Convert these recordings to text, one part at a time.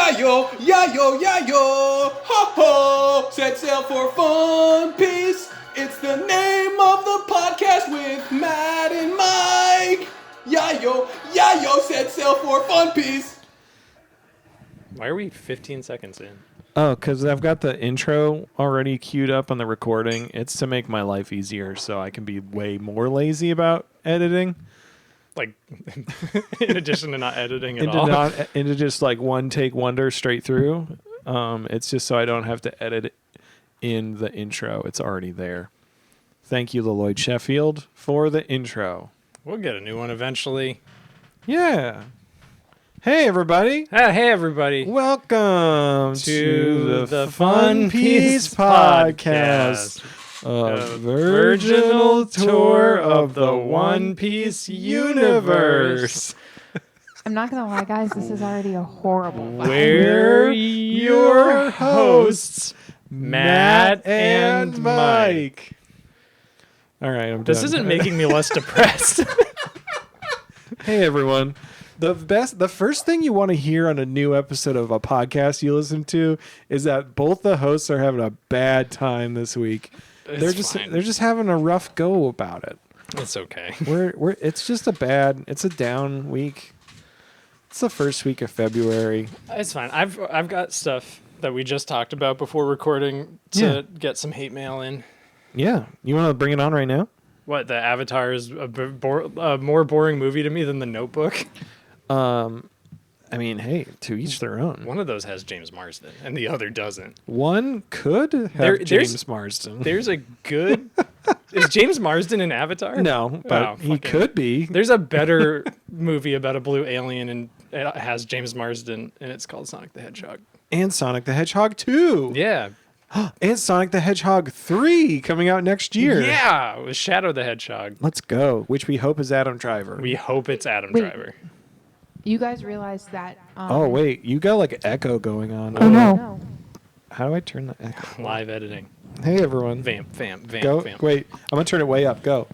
Yayo, yayo, yayo, ho ho, set sail for Fun Piece. It's the name of the podcast with Matt and Mike. Yayo, yayo, set sail for Fun Piece. Why are we 15 seconds in? Oh, because I've got the intro already queued up on the recording. It's to make my life easier so I can be way more lazy about editing. Like, in addition to not editing at all. Into just like one take wonder straight through. It's just so I don't have to edit it in the intro. It's already there. Thank you, Lloyd Sheffield, for the intro. We'll get a new one eventually. Yeah. Hey, everybody. Hey, everybody. Welcome to the Fun Piece Podcast. A virginal tour of the One Piece universe. I'm not gonna lie, guys. This is already a horrible. We're your hosts, Matt and Mike. All right, I'm done. This isn't making me less depressed. Hey, everyone. The first thing you want to hear on a new episode of a podcast you listen to is that both the hosts are having a bad time this week. They're just having a rough go about it. It's okay. It's just it's a down week. It's the first week of February. It's fine. I've got stuff that we just talked about before recording to get some hate mail in. Yeah. You want to bring it on right now? What, the Avatar is a more boring movie to me than The Notebook? I mean, hey, to each their own. One of those has James Marsden, and the other doesn't. One could have James Marsden. There's a good... Is James Marsden in Avatar? No, but he could be. There's a better movie about a blue alien, and it has James Marsden, and it's called Sonic the Hedgehog. And Sonic the Hedgehog 2. Yeah. And Sonic the Hedgehog 3 coming out next year. Yeah, with Shadow the Hedgehog. Let's go. Which we hope is Adam Driver. We hope it's Adam Wait. Driver. You guys realize that? Oh, wait. You got like echo going on. Oh no. How do I turn the echo? Live editing. Hey, everyone. Vamp. Go. Wait. I'm going to turn it way up. Go.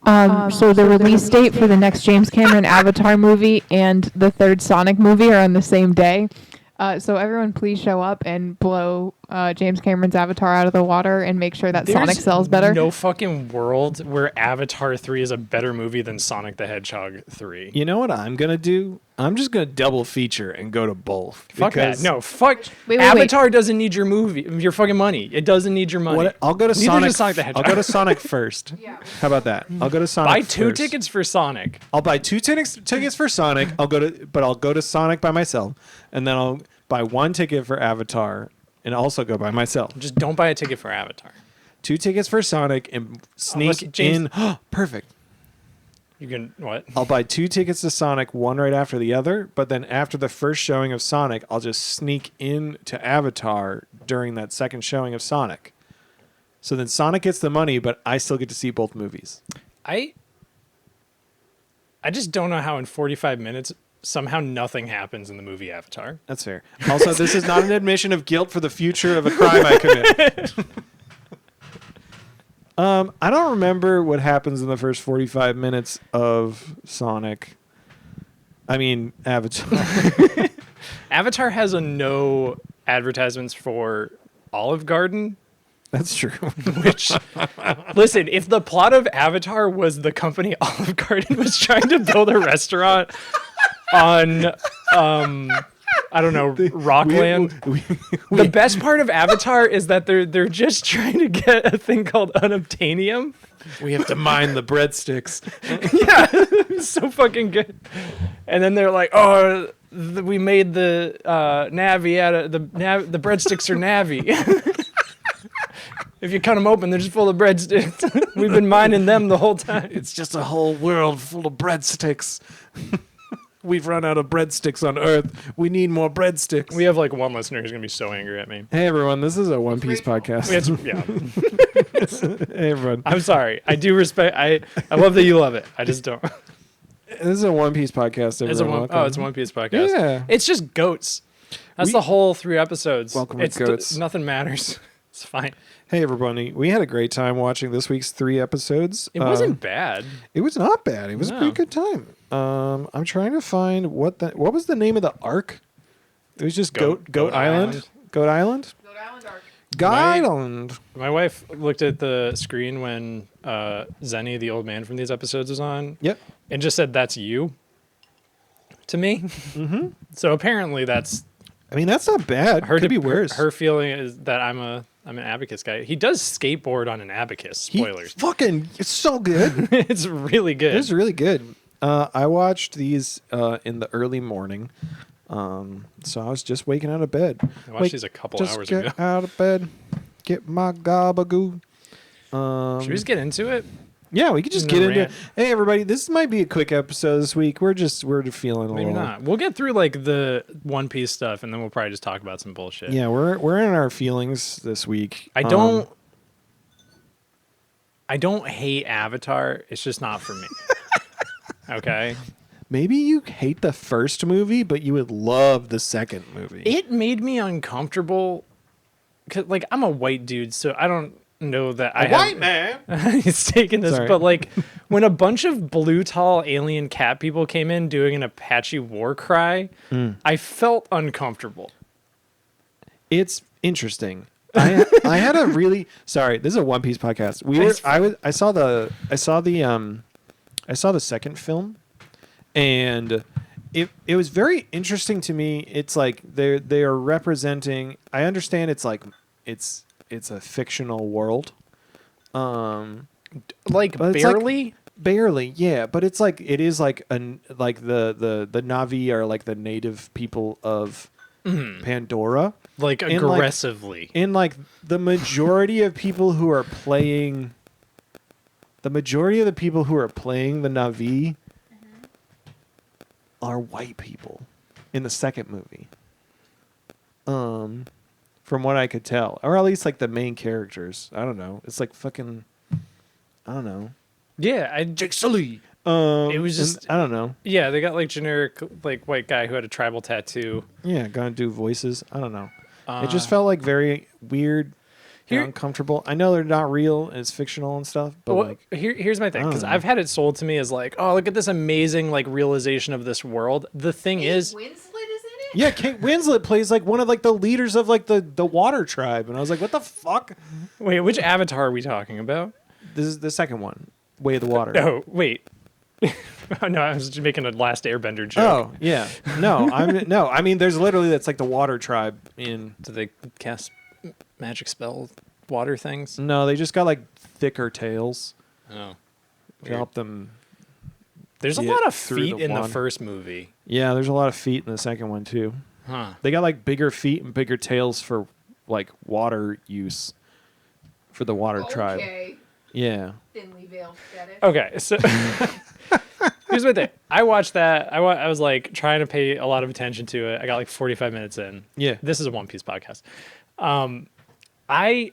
So the release date for the next James Cameron Avatar movie and the third Sonic movie are on the same day. So everyone please show up and blow James Cameron's Avatar out of the water and make sure that Sonic sells better. No fucking world where Avatar 3 is a better movie than Sonic the Hedgehog 3. You know what I'm going to do? I'm just going to double feature and go to both. Fuck that. No, fuck. Wait. Avatar doesn't need your your fucking money. It doesn't need your money. I'll go to Neither Sonic. does Sonic the Hedgehog. I'll go to Sonic first. Yeah. How about that? I'll go to Sonic Buy first. 2 tickets for Sonic. I'll buy 2 tickets for Sonic. I'll go to Sonic by myself, and then I'll buy 1 ticket for Avatar, and also go by myself. Just don't buy a ticket for Avatar. 2 tickets for Sonic and sneak in. Perfect. You can what? I'll buy 2 tickets to Sonic, one right after the other. But then after the first showing of Sonic, I'll just sneak in to Avatar during that second showing of Sonic. So then Sonic gets the money, but I still get to see both movies. I just don't know how in 45 minutes somehow nothing happens in the movie Avatar. That's fair. Also, this is not an admission of guilt for the future of a crime I commit. I don't remember what happens in the first 45 minutes of Sonic. I mean, Avatar. Avatar has no advertisements for Olive Garden. That's true. Which, listen, if the plot of Avatar was the company Olive Garden was trying to build a restaurant on, I don't know, Rockland. The best part of Avatar is that they're just trying to get a thing called unobtainium. We have to mine the breadsticks. Yeah, it's so fucking good. And then they're like, oh, we made the Navi out of the breadsticks are Navi. If you cut them open, they're just full of breadsticks. We've been mining them the whole time. It's just a whole world full of breadsticks. We've run out of breadsticks on Earth. We need more breadsticks. We have like one listener who's going to be so angry at me. Hey, everyone. This is a One Piece podcast. Yeah. Hey, everyone. I'm sorry. I do respect. I love that you love it. I just don't. This is a One Piece podcast. Everyone. It's a One Piece podcast. Yeah. It's just goats. That's the whole 3 episodes. Welcome with goats. Nothing matters. It's fine. Hey, everybody. We had a great time watching this week's 3 episodes. It wasn't bad. It was not bad. It was a pretty good time. I'm trying to find what was the name of the arc It was just Goat Goat Island. Island. Goat Island. Goat Right. Island. My wife looked at the screen when Zenny, the old man from these episodes, was on. Yep. And just said, "That's you." To me. Mm-hmm. So apparently that's I mean, that's not bad. her. Could be worse. Her feeling is that I'm an abacus guy. He does skateboard on an abacus. Spoilers. It's so good. It's really good. It's really good. I watched these in the early morning. So I was just waking out of bed. I watched these a couple just hours get ago. out of bed, get my gabagoo. Should we just get into it? Yeah, we could just And get then into it. rant. Hey, everybody, this might be a quick episode this week. We're feeling a Maybe little. not. We'll get through like the One Piece stuff, and then we'll probably just talk about some bullshit. Yeah, we're in our feelings this week. I don't hate Avatar. It's just not for me. Okay. Maybe you hate the first movie, but you would love the second movie. It made me uncomfortable. 'Cause, like, I'm a white dude, so I don't know that I have man. he's taking this, Sorry. but like when a bunch of blue tall alien cat people came in doing an Apache war cry, I felt uncomfortable. It's interesting. I had a really sorry. This is a One Piece podcast. I saw the second film, and it was very interesting to me. It's like they are representing. I understand it's like it's a fictional world. Like But it's barely. Barely, yeah, but it's like it is like the Na'vi are like the native people of Pandora. Like And, like, aggressively. And like the majority of people who are playing the Na'vi are white people in the second movie. From what I could tell. Or at least like the main characters. I don't know. It's like fucking I don't know. Yeah, Jake Sully. It was and just- I don't know. yeah, they got like generic like white guy who had a tribal tattoo. Yeah, gonna do voices. I don't know. It just felt like very weird Here- and uncomfortable. I know they're not real and it's fictional and stuff, but Well, like here's my thing, because don't know. I've had it sold to me as like, oh, look at this amazing like realization of this world. The thing is, Winslet is in it? yeah, Kate Winslet plays like one of like the leaders of like the water tribe, and I was like, what the fuck? wait, which Avatar are we talking about? This is the second one, Way of the Water. Oh, wait. Oh, no, I was just making a Last Airbender joke. Oh yeah, no, I mean, there's literally that's like the water tribe in. Do they cast magic spell water things? No, they just got like thicker tails Oh. to help them. There's a get lot of through feet the in the water. first movie. Yeah, there's a lot of feet in the second one too. Huh. They got like bigger feet and bigger tails for like water use for the water tribe. Yeah. Thinly veiled fetish. Okay, so here's my thing. I watched that. I was like trying to pay a lot of attention to it. I got like 45 minutes in. Yeah. This is a One Piece podcast. I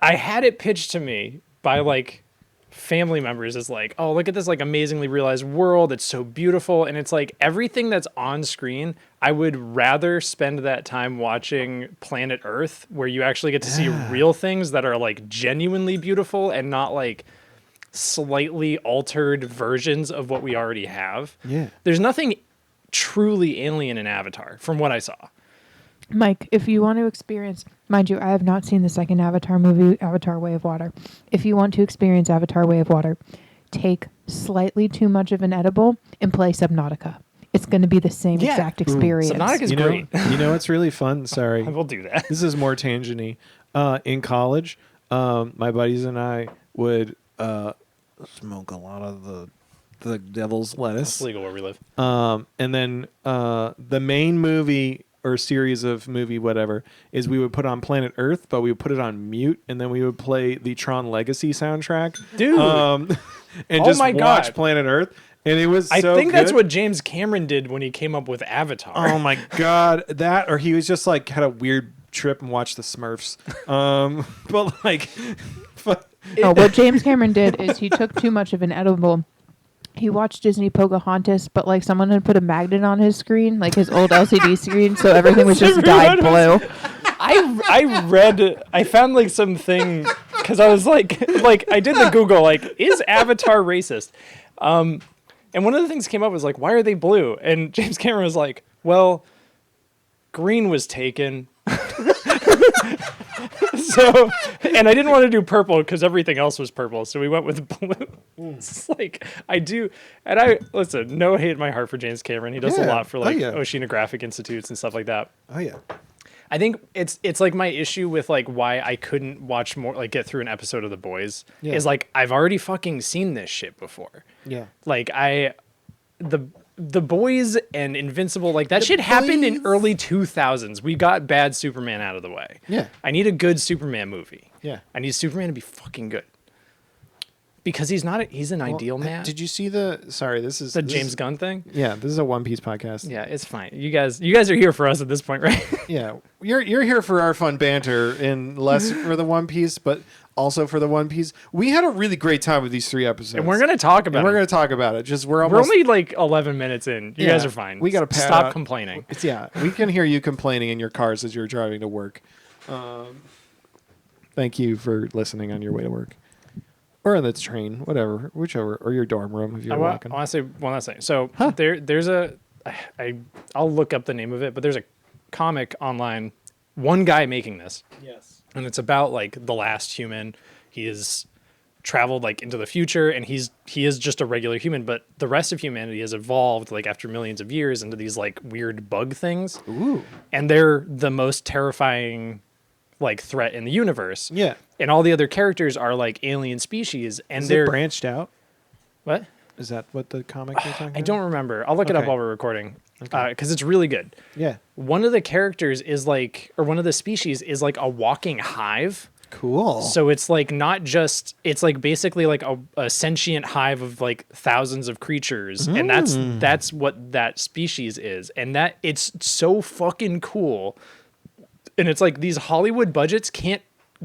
had it pitched to me by like family members as like, oh, look at this like amazingly realized world. It's so beautiful. And it's like everything that's on screen, I would rather spend that time watching Planet Earth, where you actually get to see real things that are like genuinely beautiful and not like slightly altered versions of what we already have. Yeah. There's nothing truly alien in Avatar from what I saw. Mike, if you want to experience, mind you, I have not seen the second Avatar movie, Avatar Way of Water. If you want to experience Avatar Way of Water, take slightly too much of an edible and play Subnautica. It's going to be the same Yeah. exact experience. Subnautica's You know, great. you know what's really fun? Sorry. I will do that. This is more tangent-y. In college, my buddies and I would smoke a lot of the devil's It's lettuce. legal where we live. And then the main movie or series of movie whatever is we would put on Planet Earth, but we would put it on mute, and then we would play the Tron Legacy soundtrack. Dude. And Oh just my watch God. Planet Earth. And it was I so think that's good. what James Cameron did when he came up with Avatar. Oh my god, that or he was just like had a weird trip and watched the Smurfs. But like, No, what James Cameron did is he took too much of an edible. He watched Disney Pocahontas, but like someone had put a magnet on his screen, like his old LCD screen, so everything was just dyed blue. I found like something because I was like I did the Google like, is Avatar racist? And one of the things that came up was like, why are they blue? And James Cameron was like, well, green was taken. So, and I didn't want to do purple because everything else was purple. So we went with blue. It's like, I do. And listen, no hate in my heart for James Cameron. He does a Yeah. lot for like yeah. oceanographic institutes and stuff like that. Oh yeah. I think it's like my issue with like why I couldn't watch more, like get through an episode of The Boys is like, I've already fucking seen this shit before. Yeah. Like the Boys and Invincible, like that shit happened in early 2000s. We got bad Superman out of the way. Yeah. I need a good Superman movie. Yeah. I need Superman to be fucking good. Because he's an ideal man. Did you see sorry, this is the James Gunn thing? Yeah, this is a One Piece podcast. Yeah, it's fine. You guys are here for us at this point, right? Yeah. You're here for our fun banter and less for the One Piece, but also for the One Piece. We had a really great time with these 3 episodes. And we're going to talk about And we're it. going to talk about it. Just we're We're almost only like 11 minutes in. You Yeah, guys are fine. we gotta pad stop out. complaining. Yeah, we can hear you complaining in your cars as you're driving to work. Thank you for listening on your way to work. Or on the train, whatever, whichever, or your dorm room if you're I walking. want to say one last thing. So there's I'll look up the name of it, but there's a comic online. One guy making this. Yes. And it's about like the last human. He is traveled like into the future, and he is just a regular human, but the rest of humanity has evolved like after millions of years into these like weird bug things. Ooh. And they're the most terrifying like threat in the universe. Yeah. And all the other characters are like alien species, and Is they're it branched out? what? Is that what the comic you're talking about? I don't remember. I'll look it up Okay. while we're recording because it's really good. Yeah. One of the characters is like, or one of the species is like a walking hive. Cool. So it's like not just, it's like basically like a sentient hive of like thousands of creatures. And that's what that species is. And that it's so fucking cool. And it's like these Hollywood budgets can't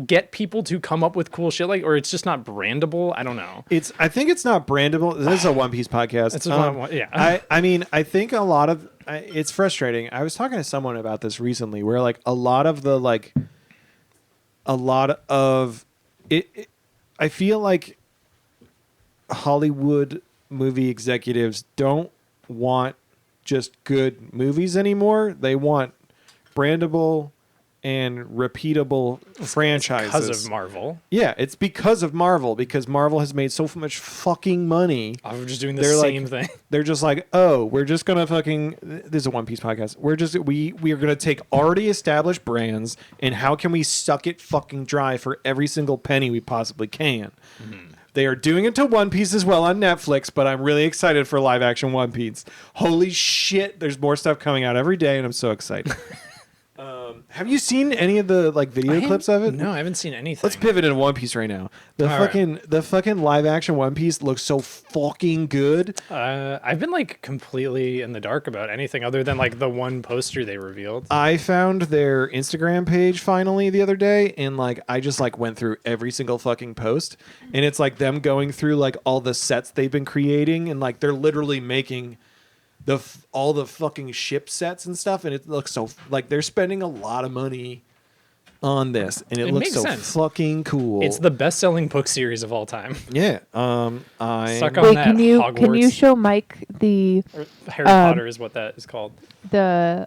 get people to come up with cool shit like, or it's just not brandable. I don't know. I think it's not brandable. This is a One Piece podcast. It's yeah. I mean, I think a lot of it's frustrating. I was talking to someone about this recently, where like a lot of it I feel like Hollywood movie executives don't want just good movies anymore. They want brandable and repeatable franchises. Because of Marvel. Yeah, it's because of Marvel, because Marvel has made so much fucking money. I'm just doing the They're same like- thing. They're just like, oh, we're just gonna fucking. This is a One Piece podcast. We are gonna take already established brands and how can we suck it fucking dry for every single penny we possibly can. They are doing it to One Piece as well on Netflix, but I'm really excited for live action One Piece. Holy shit! There's more stuff coming out every day, and I'm so excited. Have you seen any of the like video clips of it? No, I haven't seen anything. Let's pivot into One Piece right now. The All right. fucking live action One Piece looks so fucking good. I've been like completely in the dark about anything other than like the one poster they revealed. I found their Instagram page finally the other day, and like I just like went through every single fucking post, and it's like them going through like all the sets they've been creating, and like they're literally making all the fucking ship sets and stuff, and it looks so like they're spending a lot of money on this, and it looks makes so sense. fucking cool. It's the best-selling book series of all time. yeah. Suck on Wait, that, can you Hogwarts. show Mike the Or Harry Potter is what that is called. oh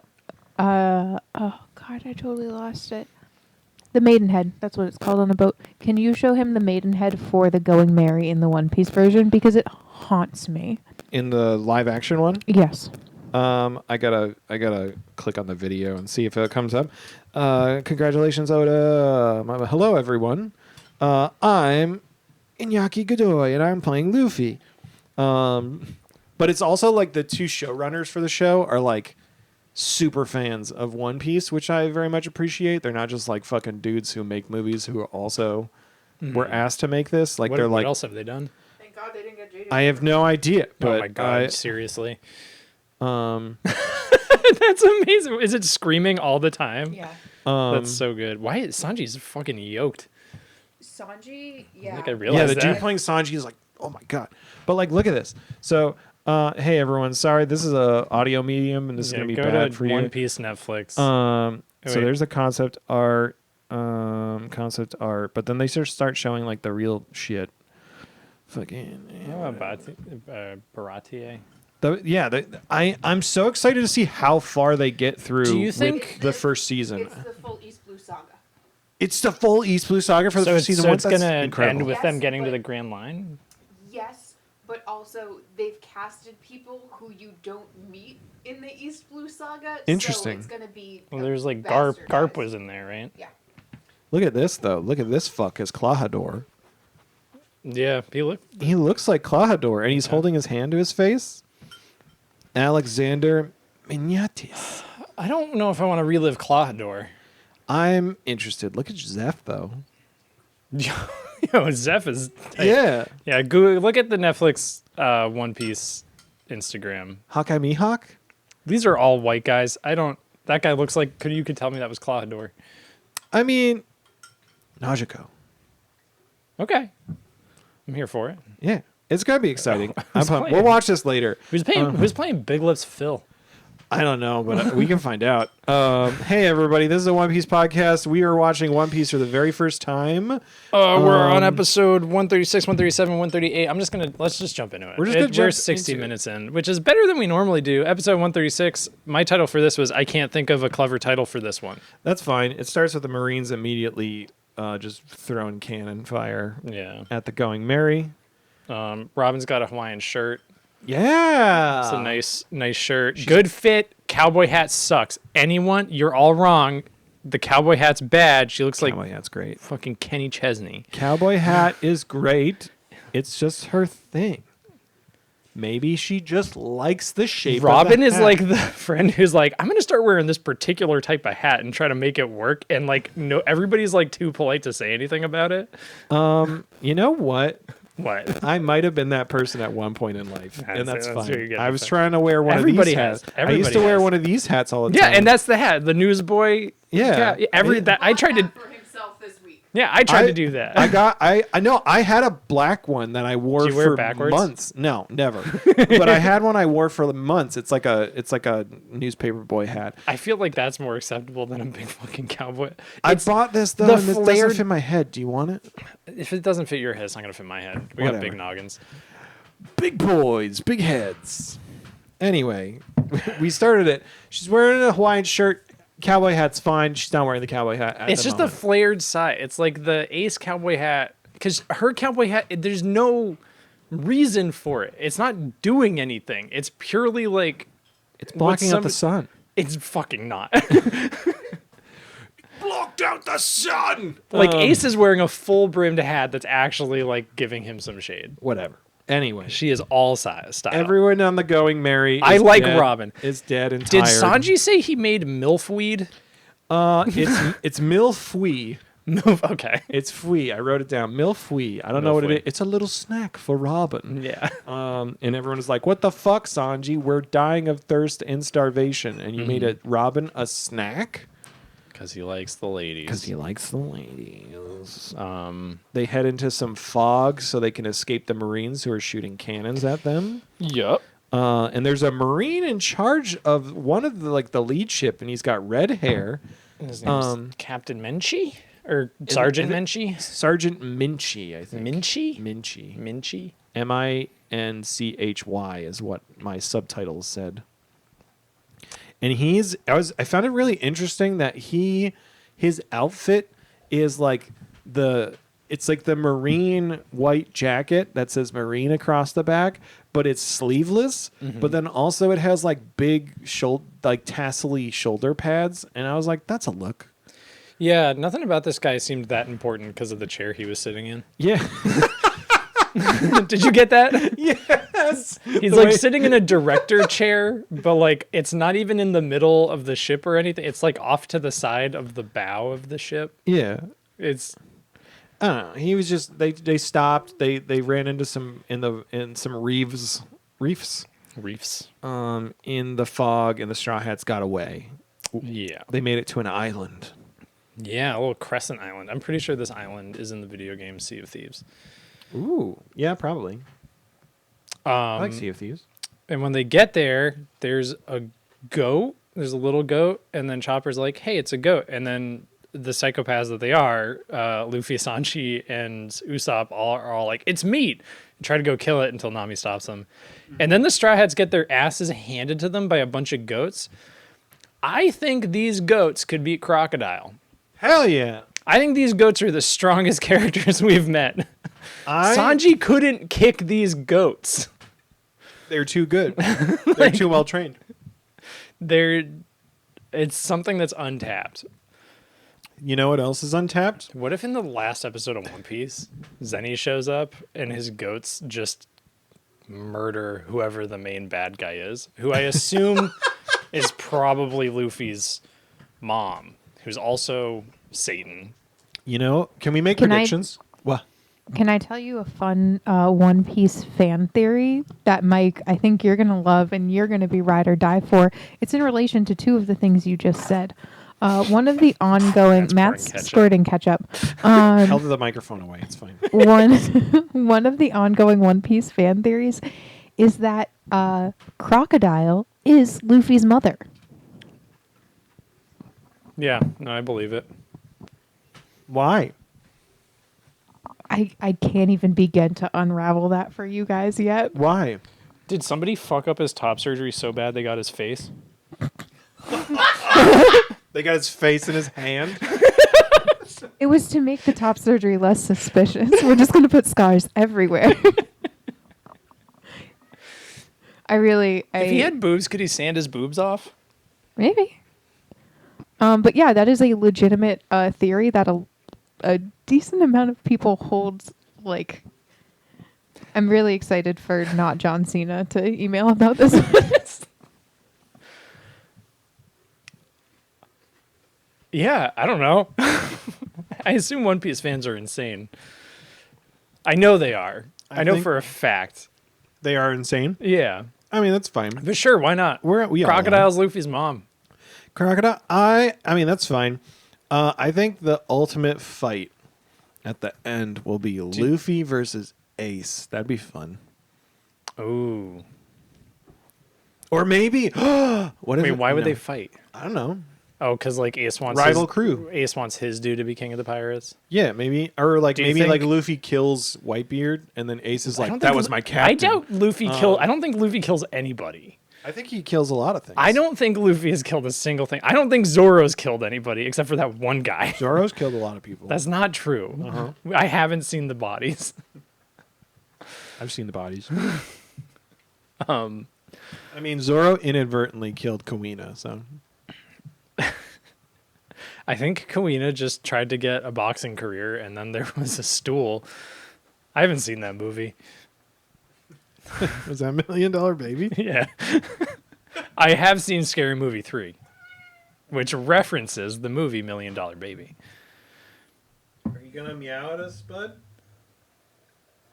god, I totally lost it. The Maidenhead, that's what it's called on the boat. Can you show him the Maidenhead for the Going Merry in the One Piece version, because it haunts me. In the live action one. Yes. I gotta click on the video and see if it comes up. Congratulations, Oda. Hello, everyone. I'm Iñaki Godoy, and I'm playing Luffy. But it's also like the two showrunners for the show are like super fans of One Piece, which I very much appreciate. They're not just like fucking dudes who make movies who also were asked to make this. Like What, they're what like, else have they done? Thank God they didn't get JJ. I have no idea. But Oh my god! I, Seriously, um, that's amazing. Is it screaming all the time? Yeah. That's so good. Why is Sanji's fucking yoked? Sanji, I yeah. think I yeah, realized the that. dude playing Sanji is like, oh my god. But like, look at this. So, hey everyone, sorry, this is a audio medium, and this is Yeah, gonna be go bad to for One you. Piece Netflix. So wait. there's the concept art, but then they start showing like the real shit. Fucking Baratier. I'm so excited to see how far they get through. Do you with think- the first season? It's the full East Blue Saga. It's the full East Blue Saga for the So first it's, season so one. it's That's gonna incredible. end with them Yes, getting to but- the Grand Line. Yes, but also they've casted people who you don't meet in the East Blue Saga. Interesting. So it's gonna be. Well, there's like Garp. bastardized. Garp was in there, right? Yeah. Look at this though. Look at this fuck as Klahadore. Yeah, He looks like Klahadore, and he's holding his hand to his face. Alexander Mignatis. I don't know if I want to relive Clawhador. I'm interested. Look at Zeph though. Yo, Zeph is. Yeah. Yeah, look at the Netflix One Piece Instagram. Hawkeye Mihawk. These are all white guys. That guy looks like. You could tell me that was Clawhador. I mean, Najiko. Okay, I'm here for it. Yeah, it's gonna be exciting. I'm pumped. playing? We'll watch this later. Who's playing Big Lips Phil? I don't know, but we can find out. Hey, everybody, this is a One Piece podcast. We are watching One Piece for the very first time. We're on episode 136, 137, 138. Let's just jump into it. We're just gonna We're jump 60 into it. minutes in, which is better than we normally do. Episode 136. My title for this was I can't think of a clever title for this one. That's fine. It starts with the Marines immediately just throwing cannon fire Yeah. at the Going Merry. Robin's got a Hawaiian shirt. Yeah. It's a nice shirt. Good fit. Cowboy hat sucks. Anyone, you're all wrong. The cowboy hat's bad. She looks like Cowboy hat's great. fucking Kenny Chesney. Cowboy hat is great. It's just her thing. Maybe she just likes the shape. Robin of the is hat. like the friend who's like, I'm gonna start wearing this particular type of hat and try to make it work. And like, no, everybody's like too polite to say anything about it. You know what? What? I might have been that person at one point in life, and That's- that's that's where you're fine. getting I was it. trying to wear one Everybody of these has. hats. I used to Everybody wear has. one of these hats all the Yeah, time. and that's the hat, the newsboy. Yeah. I tried to. For himself this week. Yeah, I tried to do that. I know I had a black one that I wore Did you wear for it backwards? months. No, never. But I had one I wore for months. It's like a newspaper boy hat. I feel like that's more acceptable than a big fucking cowboy. I bought this though, the and this doesn't flared- fit my head. Do you want it? If it doesn't fit your head, it's not gonna fit my head. We got Whatever. big noggins. Big boys, big heads. Anyway, we started it. She's wearing a Hawaiian shirt. Cowboy hat's fine. She's not wearing the cowboy hat. At It's the just moment. a flared side. It's like the Ace cowboy hat, because her cowboy hat, there's no reason for it. It's not doing anything. It's purely like It's blocking out the some- sun. it's fucking not. Blocked out the sun. Like Ace is wearing a full brimmed hat that's actually like giving him some shade. Whatever. Anyway, She is all size style. everyone on the Going Merry. I is like dead- Robin. Is dead and Did tired. Sanji say he made milf weed? It's milfwee. Milf. Okay. It's fwee. I wrote it down. Milfwee. I don't know what it Milfwee. is. It's a little snack for Robin. Yeah. And everyone was like, "What the fuck, Sanji? We're dying of thirst and starvation, and you made a Robin a snack Because he likes the ladies. because he likes the ladies." They head into some fog so they can escape the Marines who are shooting cannons at them. Yep. And there's a Marine in charge of one of the lead ship, and he's got red hair. His name's Captain Menchie? Or Sergeant is it- Menchie? Sergeant Minchie, I think. Minchie? Minchie. Minchie? Minchy is what my subtitles said. And I found it really interesting that his outfit is like it's like the Marine white jacket that says Marine across the back, but it's sleeveless. But then also it has like big tassely shoulder pads, and I was like, that's a look. Yeah, nothing about this guy seemed that important because of the chair he was sitting in. Yeah. Did you get that? Yes. He's The like way- sitting in a director chair, but like it's not even in the middle of the ship or anything. It's like off to the side of the bow of the ship. Yeah. It's I don't know. He was just they stopped. They ran into some reefs reefs. in the fog, and the Straw Hats got away. Yeah. They made it to an island. Yeah, a little crescent island. I'm pretty sure this island is in the video game Sea of Thieves. Ooh, yeah, probably. I like Sea of Thieves. And when they get there, there's a goat. There's a little goat, and then Chopper's like, "Hey, it's a goat." And then the psychopaths that they are, Luffy, Sanji, and Usopp are all like, "It's meat." try to go kill it until Nami stops them. And then the Straw Hats get their asses handed to them by a bunch of goats. I think these goats could beat Crocodile. Hell yeah. I think these goats are the strongest characters we've met. Sanji couldn't kick these goats. They're too good. They're too well trained. It's something that's untapped. You know what else is untapped? What if in the last episode of One Piece, Zenny shows up and his goats just murder whoever the main bad guy is, who I assume is probably Luffy's mom, who's also Satan. You know, can we make Can I- predictions? What? Can I tell you a fun One Piece fan theory that, Mike, I think you're going to love and you're going to be ride or die for? It's in relation to two of the things you just said. One of the ongoing... Matt's pouring Matt's ketchup. squirting ketchup. Held the microphone away. It's fine. One of the ongoing One Piece fan theories is that Crocodile is Luffy's mother. Yeah, no, I believe it. Why? I can't even begin to unravel that for you guys yet. Why? Did somebody fuck up his top surgery so bad they got his face? They got his face in his hand. It was to make the top surgery less suspicious. We're just going to put scars everywhere. If he had boobs, could he sand his boobs off? Maybe. But yeah, that is a legitimate theory that a decent amount of people hold. Like, I'm really excited for not John Cena to email about this. Yeah, I don't know. I assume One Piece fans are insane. I know they are. I know think- for a fact. They are insane. Yeah. I mean, that's fine. But sure, why not? We all are. Crocodile's Luffy's mom. Crocodile. I mean, that's fine. I think the ultimate fight at the end will be Luffy versus Ace. That'd be fun. Ooh. Or maybe. What if? Wait, why would no. they fight? I don't know. Oh, because like Ace wants Rival crew. Ace wants his dude to be king of the pirates. Yeah, maybe. Or like Do you maybe like think- Luffy kills Whitebeard, and then Ace is I like, don't "That think was Lu- my captain." I doubt Luffy kill. I don't think Luffy kills anybody. I think he kills a lot of things. I don't think Luffy has killed a single thing. I don't think Zoro's killed anybody except for that one guy. Zoro's killed a lot of people. That's not true. I haven't seen the bodies. I've seen the bodies. Um, I mean, Zoro inadvertently killed Kuina, so I think Kuina just tried to get a boxing career, and then there was a stool. I haven't seen that movie. was that $1 Million Baby? Yeah. I have seen Scary Movie 3, which references the movie $1 Million Baby. Are you gonna meow at us, bud?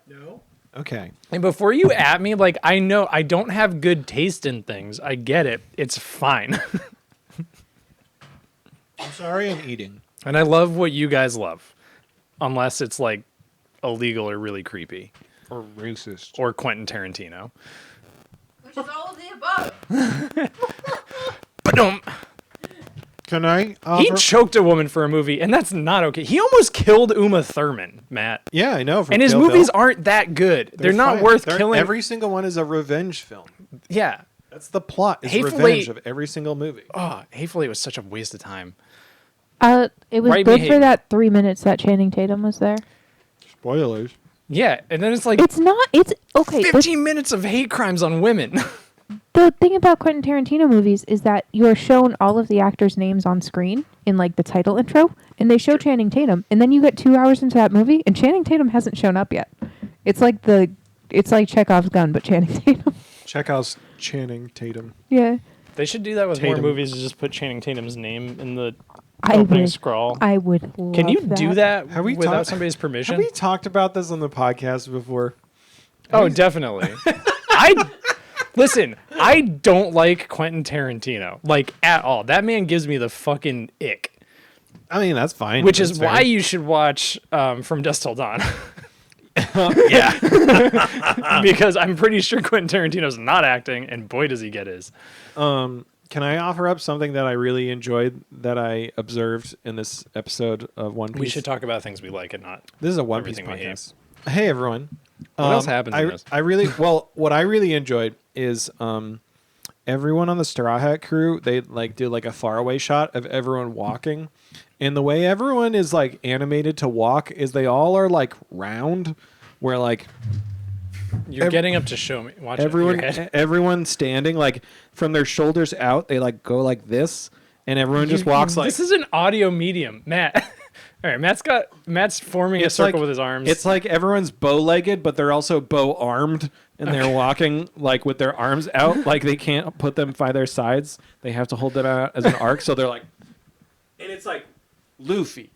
No. Okay. And before you at me, like, I know I don't have good taste in things. I get it. It's fine. I'm sorry. I'm eating. And I love what you guys love. Unless it's, like, illegal or really creepy. Or racist. Or Quentin Tarantino. Which is all of the above. Ba-dum. Can I? He Offer? choked a woman for a movie, and that's not okay. He almost killed Uma Thurman, Matt. Yeah, I know. from And his Kill movies Bill. aren't that good. They're not fine. worth They're- killing. Every single one is a revenge film. Yeah. That's the plot. It's Hateful revenge Eight- of every single movie. Oh, Hateful Eight was such a waste of time. It was Right good behavior. for that 3 minutes that Channing Tatum was there. Spoilers. Yeah, and then it's like It's not. It's okay. 15 minutes of hate crimes on women. The thing about Quentin Tarantino movies is that you are shown all of the actors' names on screen in like the title intro, and they show Channing Tatum, and then you get 2 hours into that movie, and Channing Tatum hasn't shown up yet. It's like Chekhov's gun, but Channing Tatum. Check out Channing Tatum. Yeah, They should do that with Tatum. more movies. Just put Channing Tatum's name in the I opening would. scroll. I would. Love Can you do that Have we without talked- somebody's permission? Have we talked about this on the podcast before? Oh, definitely. Listen, I don't like Quentin Tarantino, like, at all. That man gives me the fucking ick. I mean, that's fine. Which That's is fair. why you should watch From Dusk Till Dawn. Yeah. Because I'm pretty sure Quentin Tarantino's not acting, and boy does he get his. Can I offer up something that I really enjoyed that I observed in this episode of One Piece? We should talk about things we like and not. This is a One Piece everything we hate. podcast. Hey, everyone. What else happens in this? I really what I really enjoyed is everyone on the Straw Hat crew, they like do like a faraway shot of everyone walking. And the way everyone is like animated to walk is they all are like round, where like You're getting up to show me. Watch everyone standing like from their shoulders out, they like go like this, and everyone just walks like this is an audio medium, Matt. All right, Matt's forming a circle with his arms. It's like everyone's bow-legged, but they're also bow-armed, and they're walking like with their arms out, like they can't put them by their sides. They have to hold them out as an arc, so they're like, and it's like Luffy,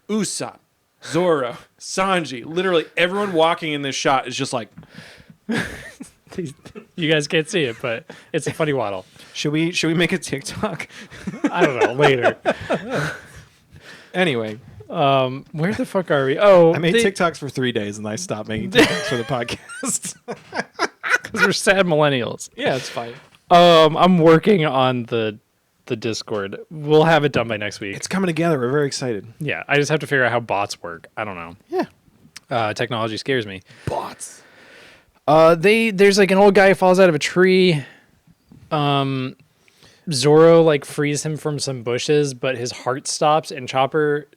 Usopp, Zoro, Sanji. Literally, everyone walking in this shot is just like. You guys can't see it, but it's a funny waddle. Should we make a TikTok? I don't know. Later. Anyway. Where the fuck are we? Oh, I made TikToks for 3 days and I stopped making TikToks for the podcast. Because we're sad millennials. Yeah, it's fine. I'm working on the Discord. We'll have it done by next week. It's coming together. We're very excited. Yeah, I just have to figure out how bots work. I don't know. Yeah. Technology scares me. Bots. There's like an old guy who falls out of a tree. Zoro like frees him from some bushes, but his heart stops, and Chopper,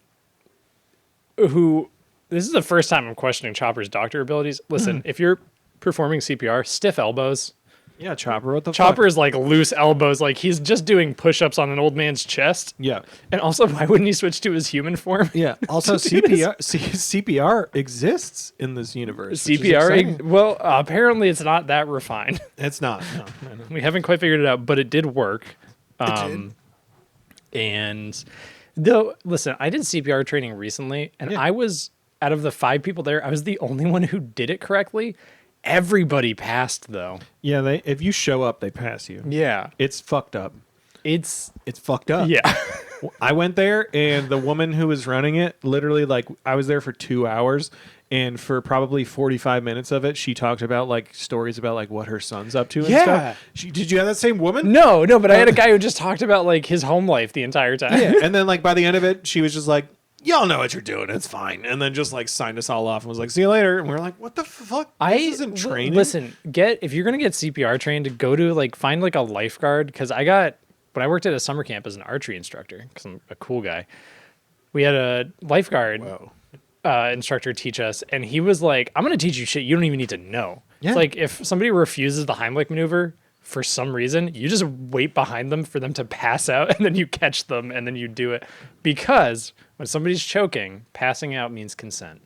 this is the first time I'm questioning Chopper's doctor abilities. Listen, if you're performing CPR, stiff elbows. Yeah, Chopper, what the Chopper fuck? is like loose elbows, like he's just doing push-ups on an old man's chest. Yeah. And also, why wouldn't he switch to his human form? Yeah. Also, CPR exists in this universe. which is exciting. CPR, well, apparently it's not that refined. It's not. No. We haven't quite figured it out, but it did work. It did. And though, listen, I did CPR training recently, and I was, out of the 5 people there, I was the only one who did it correctly. Everybody passed, though. Yeah, if you show up, they pass you. Yeah. It's fucked up. It's fucked up. Yeah. I went there, and the woman who was running it, literally, like, I was there for 2 hours, and for probably 45 minutes of it, she talked about, like, stories about, like, what her son's up to and stuff. Did you have that same woman? No, but I had a guy who just talked about, like, his home life the entire time. Yeah, and then, like, by the end of it, she was just like, y'all know what you're doing. It's fine. And then just, like, signed us all off and was like, see you later. And we were like, what the fuck? This isn't training. Listen, if you're going to get CPR trained, go to, like, find, like, a lifeguard. Because when I worked at a summer camp as an archery instructor, because I'm a cool guy, we had a lifeguard instructor teach us. And he was like, I'm going to teach you shit you don't even need to know. Yeah. It's like, if somebody refuses the Heimlich maneuver for some reason, you just wait behind them for them to pass out, and then you catch them, and then you do it. Because when somebody's choking, passing out means consent.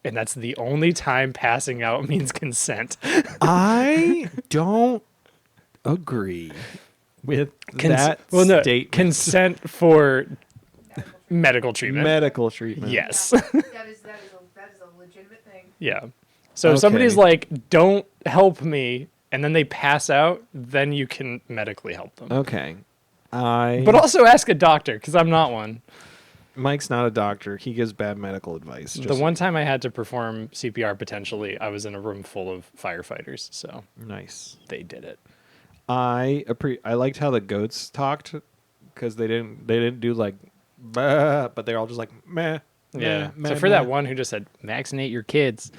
And that's the only time passing out means consent. I don't agree with that statement. Consent for medical treatment. Medical treatment. Yes. That is a legitimate thing. Yeah. So if somebody's like, don't help me, and then they pass out, then you can medically help them. Okay. But also ask a doctor, because I'm not one. Mike's not a doctor. He gives bad medical advice. The one time I had to perform CPR potentially, I was in a room full of firefighters, so nice. They did it. I liked how the goats talked, because they didn't do like, bah, but they're all just like meh. Yeah. Meh, So for that one who just said, vaccinate your kids.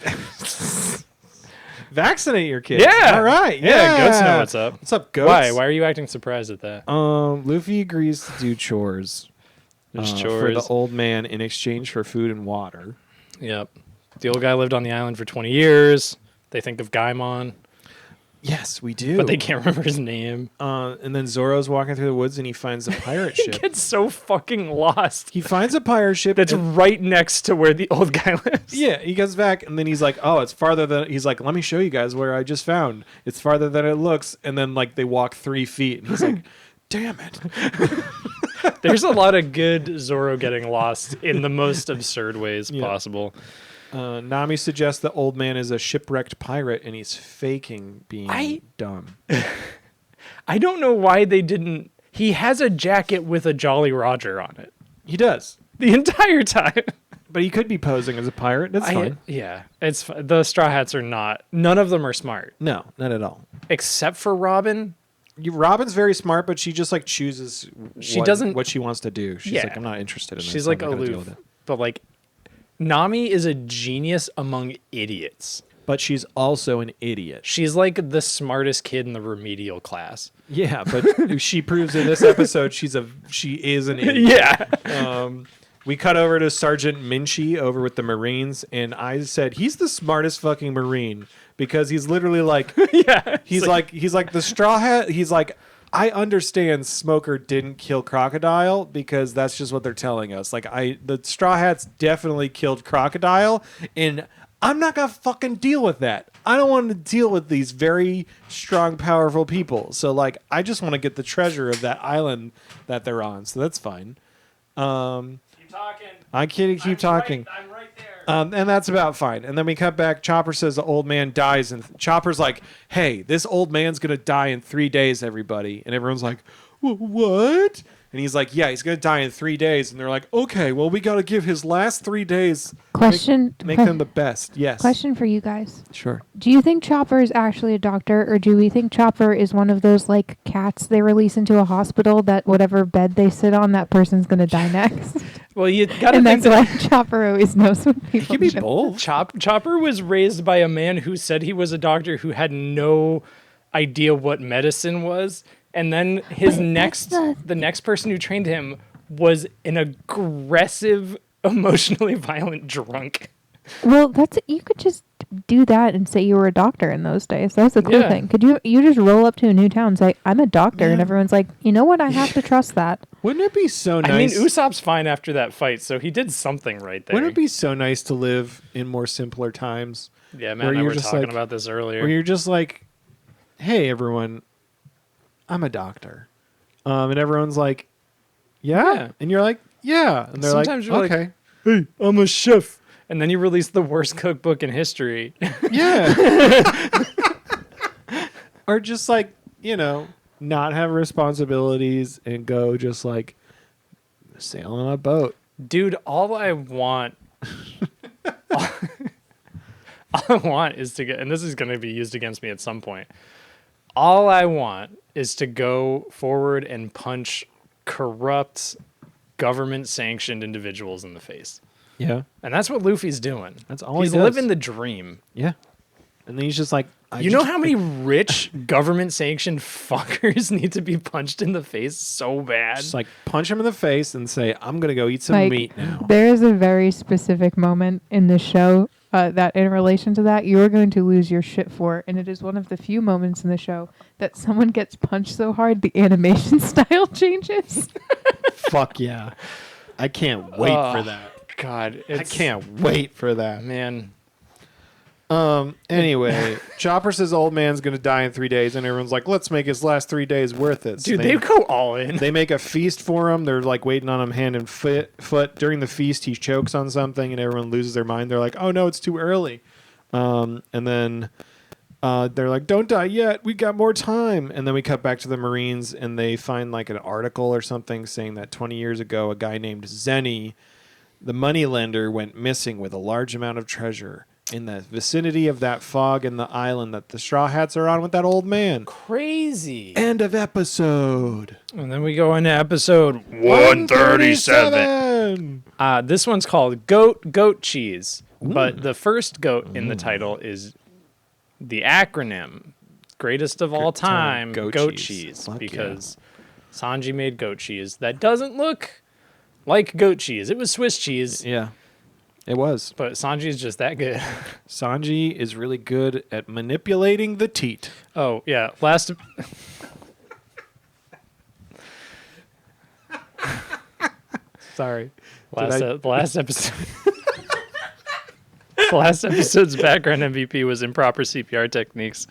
Vaccinate your kids. Yeah. All right. Yeah. Goats know what's up. What's up, goats? Why are you acting surprised at that? Luffy agrees to do chores. There's For chores. the old man in exchange for food and water. Yep. The old guy lived on the island for 20 years. They think of Gaimon, Yes, we do. but they can't remember his name. And then Zoro's walking through the woods and he finds a pirate He ship. gets so fucking lost. He finds a pirate ship That's and- right next to where the old guy lives. Yeah, he goes back and then he's like, "Oh, it's farther than." He's like, "Let me show you guys where I just found. It's farther than it looks." And then like they walk 3 feet and he's like, "Damn it!" There's a lot of good Zoro getting lost in the most absurd ways possible. Nami suggests the old man is a shipwrecked pirate and he's faking being dumb. I don't know why they didn't. He has a jacket with a Jolly Roger on it He does, the entire time. but he could be posing as a pirate. That's fine. Yeah, the Straw Hats are not. None of them are smart, No, not at all. except for Robin. Robin's very smart, but she just like chooses. What she wants to do. She's Yeah. like, I'm not interested in this. She's I'm like not gonna deal aloof, with it. but like Nami is a genius among idiots. but she's also an idiot. She's like the smartest kid in the remedial class. Yeah, but she proves in this episode she is an idiot. Yeah. We cut over to Sergeant Minchie over with the Marines, and I said he's the smartest fucking Marine because he's literally like, Yeah. he's like the straw hat. He's like, I understand Smoker didn't kill Crocodile because that's just what they're telling us. Like the Straw Hats definitely killed Crocodile, and I'm not gonna fucking deal with that. I don't want to deal with these very strong, powerful people. So like, I just want to get the treasure of that island that they're on. So that's fine. Talking. I'm kidding. Keep talking. I'm right there. And that's about fine. And then we cut back. Chopper says the old man dies, and Chopper's like, "Hey, this old man's gonna die in 3 days, everybody." And everyone's like, "What?" And he's like, "Yeah, he's gonna die in 3 days." And they're like, "Okay, well, we gotta give his last 3 days. Question. Make them the best." Yes. Question for you guys. Sure. Do you think Chopper is actually a doctor, or do we think Chopper is one of those like cats they release into a hospital that whatever bed they sit on, that person's gonna die next? Well, you gotta And think that's that why Chopper always knows when people Give me die. both. Chopper was raised by a man who said he was a doctor who had no idea what medicine was, and then his the next person who trained him was an aggressive, emotionally violent drunk. Well, you could just do that and say you were a doctor in those days. That's the cool Yeah. thing. Could you just roll up to a new town and say, "I'm a doctor," and Yeah. everyone's like, "You know what? I have to trust that." Wouldn't it be so nice? I mean, Usopp's fine after that fight, so he did something right there. Wouldn't it be so nice to live in more simpler times? Yeah, Matt where and I you're were just talking like- about this earlier. Where you're just like, "Hey, everyone, I'm a doctor," and everyone's like, "Yeah,", Yeah. and you're like, "Yeah," and they're Sometimes like, you're like, "Okay, Hey, I'm a chef. And then you release the worst cookbook in history. yeah," or just like, not have responsibilities and go just like sail on a boat. Dude, all I want is to get, and this is going to be used against me at some point. All I want is to go forward and punch corrupt, government-sanctioned individuals in the face. Yeah, And that's what Luffy's doing. That's all he He's does. living the dream. yeah, and then he's just like, You know how many rich government-sanctioned fuckers need to be punched in the face so bad? just like punch him in the face and say, "I'm gonna go eat some Like, meat now." there is a very specific moment in this show that, in relation to that, you are going to lose your shit for, and it is one of the few moments in the show that someone gets punched so hard the animation style changes. Fuck yeah, I can't wait for Oh, that. God, I can't wait for that. Man, Anyway, Chopper says old man's gonna die in 3 days, and everyone's like, "Let's make his last 3 days worth it." So dude, they go all in. they make a feast for him. They're like waiting on him hand and foot. During the feast, he chokes on something, and everyone loses their mind. They're like, "Oh no, it's too early." And then they're like, "Don't die yet. We got more time." And then we cut back to the Marines, and they find like an article or something saying that 20 years ago, a guy named Zenny, the moneylender, went missing with a large amount of treasure in the vicinity of that fog in the island that the Straw Hats are on with that old man. Crazy. End of episode. And then we go into episode 137. 137. This one's called Goat Cheese. But the first goat in the title is the acronym greatest of all time, Goat Goat Cheese. Cheese. Fuck Because Sanji made goat cheese that doesn't look like goat cheese. It was Swiss cheese, Yeah, it was. but Sanji is just that good. Sanji is really good at manipulating the teat. Oh, yeah. Last Sorry. last episode. The last episode's background MVP was improper CPR techniques.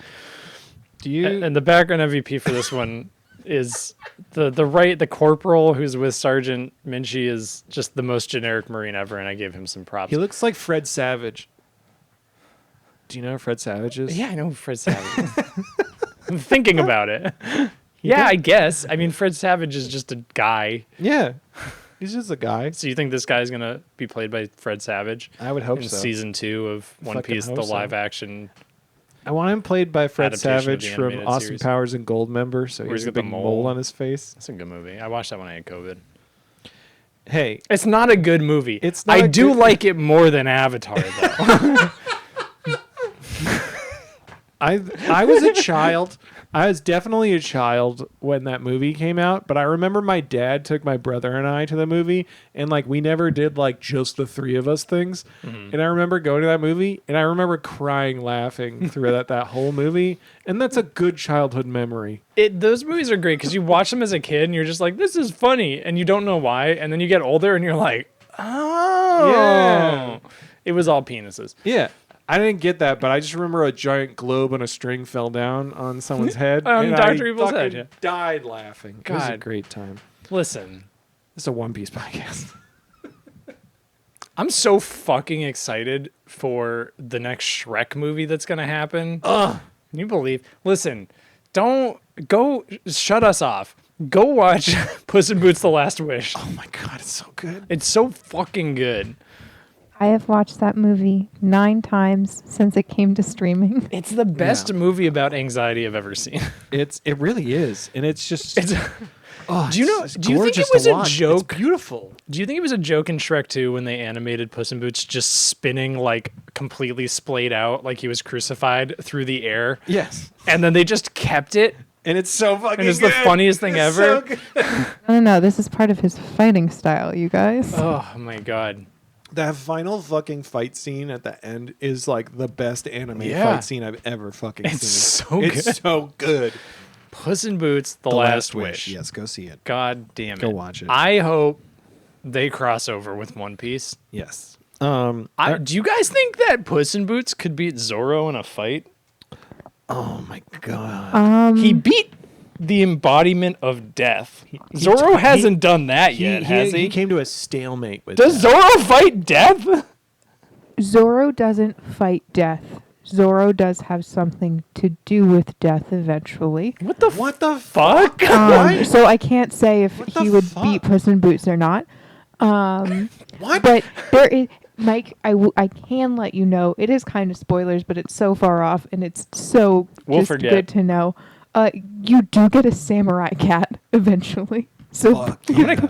Do you? And the background MVP for this one is the corporal who's with Sergeant Minchie is just the most generic Marine ever, and I gave him some props. He looks like Fred Savage. Do you know who Fred Savage is? Yeah, I know Fred Savage. I'm thinking about it. Yeah, I guess. I mean, Fred Savage is just a guy. Yeah. He's just a guy. So you think this guy's gonna be played by Fred Savage I would hope in so. season 2 of One Fucking Piece, hope the so. live action? I want him played by Fred Adaptation of Savage the from animated Austin series. Powers and Goldmember, so Where he's he's a got the big mole. mole on his face. It's a good movie. I watched that when I had COVID. Hey, It's not a good movie. It's not I a do good- like it more than Avatar, though. I was a child. I was definitely a child when that movie came out, but I remember my dad took my brother and I to the movie, and like we never did like just the three of us things. And I remember going to that movie, and I remember crying, laughing through that whole movie, and that's a good childhood memory. Those movies are great because you watch them as a kid and you're just like, this is funny, and you don't know why, and then you get older and you're like, oh, Yeah. it was all penises. Yeah. I didn't get that, but I just remember a giant globe and a string fell down on someone's head. On and Dr. I Evil's head, fucking yeah. died laughing. It was a God. great time. Listen, It's a One Piece podcast. I'm so fucking excited for the next Shrek movie that's gonna happen. Ugh. Can you believe? Listen, don't go. Shut us off. Go watch Puss in Boots: The Last Wish. Oh my god, it's so good. It's so fucking good. I have watched that movie 9 times since it came to streaming. It's the best Yeah. movie about anxiety I've ever seen. It really is, and it's just. It's, oh, do you know? it's Do you think it gorgeous was to a watch. joke? It's beautiful. Do you think it was a joke in Shrek 2 when they animated Puss in Boots just spinning like completely splayed out like he was crucified through the air? Yes, And then they just kept it? and it's so fucking. And it's the good. funniest thing It's ever. so good. No, this is part of his fighting style, you guys. Oh my god. That final fucking fight scene at the end is like the best anime Yeah. fight scene I've ever fucking It's seen. so good. It's so good. Puss in Boots: The Last Wish. Yes, go see it. God damn it. Go watch it. I hope they cross over with One Piece. Yes. Do you guys think that Puss in Boots could beat Zoro in a fight? Oh my god. He beat the embodiment of death. Zoro hasn't done that yet, has he? He came to a stalemate with. Does that. Zoro fight death? Zoro doesn't fight death. Zoro does have something to do with death eventually. What the What the fuck? So I can't say if What the he would fuck? beat Puss in Boots or not. What? But there is, Mike, I can let you know, it is kind of spoilers, but it's so far off and it's so We'll just forget. good to know. You do get a samurai cat eventually. So Fuck yeah. it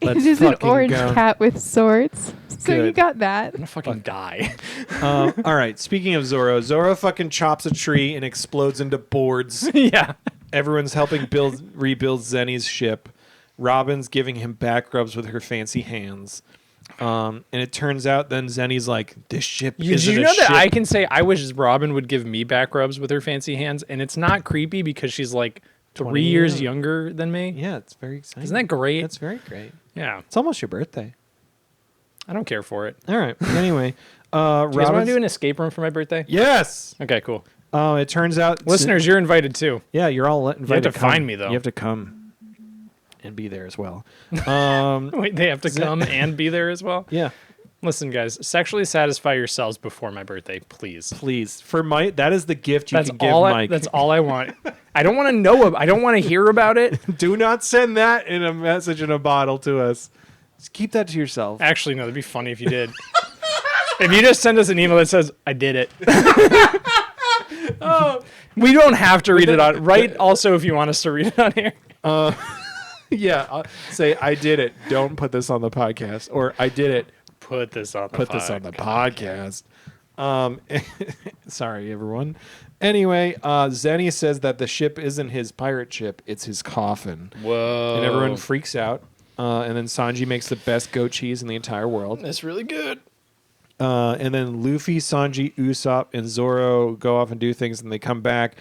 Let's is an fucking orange go. cat with swords. So you Good. got that. I'm gonna fucking die. All right. Speaking of Zoro, Zoro fucking chops a tree and explodes into boards. Yeah. Everyone's helping rebuild Zenny's ship. Robin's giving him back rubs with her fancy hands. And it turns out then Zenny's like, this ship You, isn't do you a know that ship. I can say I wish Robin would give me back rubs with her fancy hands, and it's not creepy because she's like 20 3 years years. younger than me. Yeah, it's very exciting. Isn't that great? That's very great. Yeah. It's almost your birthday. I don't care for it. All right. Anyway, Do you guys want to Robin's- do an escape room for my birthday? Yes. Okay, cool. It turns out Listeners, you're invited too. yeah, you're all invited. to come. find me, though. You have to come and be there as well. Wait, they have to come and be there as well? Yeah. Listen, guys, sexually satisfy yourselves before my birthday, please. Please, for Mike, that is the gift you That's can give all. Mike. That's all I want. I don't want to know. I don't want to hear about it. Do not send that in a message in a bottle to us. Just keep that to yourself. Actually, no, that'd be funny if you did. If you just send us an email that says, I did it. We don't have to read it on. Write also if you want us to read it on here. Yeah, say I did it. Don't put this on the podcast, or I did it. Put this on the Put this on the podcast. Sorry, everyone. Anyway, Zenny says that the ship isn't his pirate ship; it's his coffin, Whoa. and everyone freaks out. And then Sanji makes the best goat cheese in the entire world. That's really good. And then Luffy, Sanji, Usopp, and Zoro go off and do things, and they come back,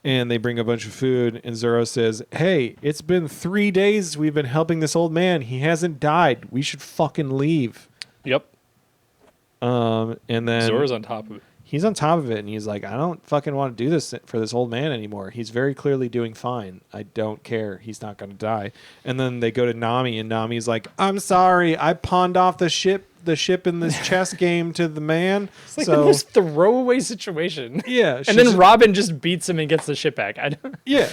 and they bring a bunch of food. And Zoro says, "Hey, it's been 3 days we've been helping this old man. He hasn't died. We should fucking leave." Yep. And then Zora's on top of it. he's on top of it, and he's like, "I don't fucking want to do this for this old man anymore. He's very clearly doing fine. I don't care. He's not going to die." And then they go to Nami, and Nami's like, "I'm sorry. I pawned off the ship in this chess game to the man." It's like the most throwaway situation. yeah, And then Robin just beats him and gets the shit back. I don't, yeah.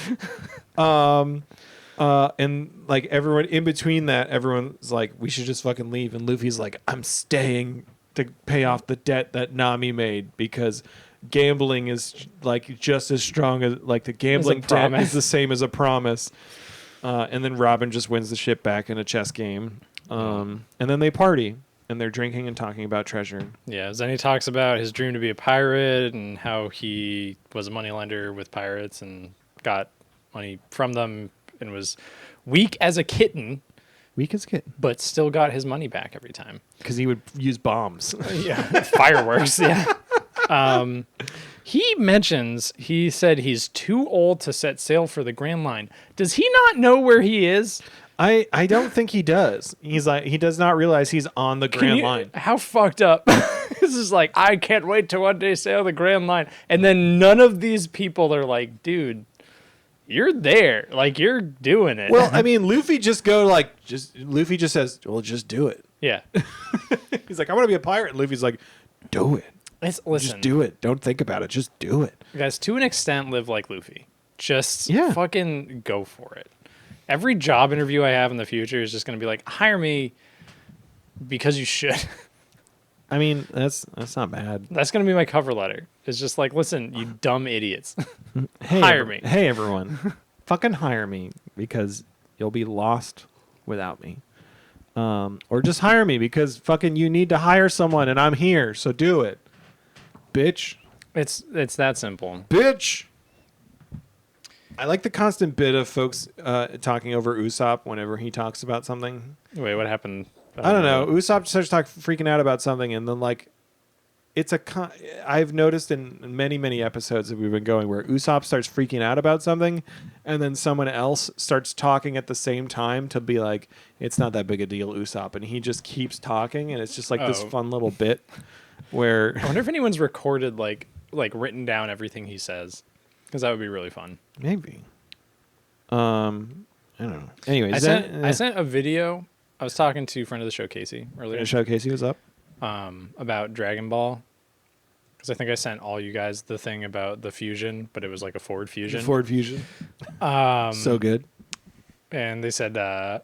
And like everyone in between that, everyone's like, "We should just fucking leave." And Luffy's like, "I'm staying to pay off the debt that Nami made because gambling is like just as strong as like the gambling debt promise. is the same as a promise." And then Robin just wins the ship back in a chess game. And then they party. and they're drinking and talking about treasure. Yeah, Zenny talks about his dream to be a pirate and how he was a moneylender with pirates and got money from them and was weak as a kitten, Weak as a kid. but still got his money back every time. Because he would use bombs. Yeah, fireworks. Yeah. He said he's too old to set sail for the Grand Line. Does he not know where he is? I don't think he does. He does not realize he's on the Grand Line. How fucked up. This is like, I can't wait to one day sail the Grand Line. And then none of these people are like, dude, you're there. Like, you're doing it. Well, I mean, Luffy just says, well, just do it. Yeah. He's like, I want to be a pirate. And Luffy's like, do it. Listen, Just do it. Don't think about it. Just do it. guys, to an extent, live like Luffy. Just Yeah. fucking go for it. Every job interview I have in the future is just going to be like, hire me because you should. I mean, that's not bad. That's going to be my cover letter. It's just like, listen, you dumb idiots. Hey, Hire me. Hey, everyone. Fucking hire me because you'll be lost without me. Or just hire me because fucking you need to hire someone and I'm here. So do it. Bitch. It's that simple. Bitch. I like the constant bit of folks talking over Usopp whenever he talks about something. Wait, what happened? I don't know. Usopp starts freaking out about something, and then like, I've noticed in many episodes that we've been going where Usopp starts freaking out about something, and then someone else starts talking at the same time to be like, it's not that big a deal, Usopp, and he just keeps talking, and it's just like this Oh. fun little bit where I wonder if anyone's recorded like written down everything he says, because that would be really fun. maybe. I don't know. Anyways, I sent a video. I was talking to a friend of the show, Casey, earlier. Showcase he was up. About Dragon Ball, because I think I sent all you guys the thing about the fusion, but it was like a Ford fusion. Ford Fusion. So good. And they said they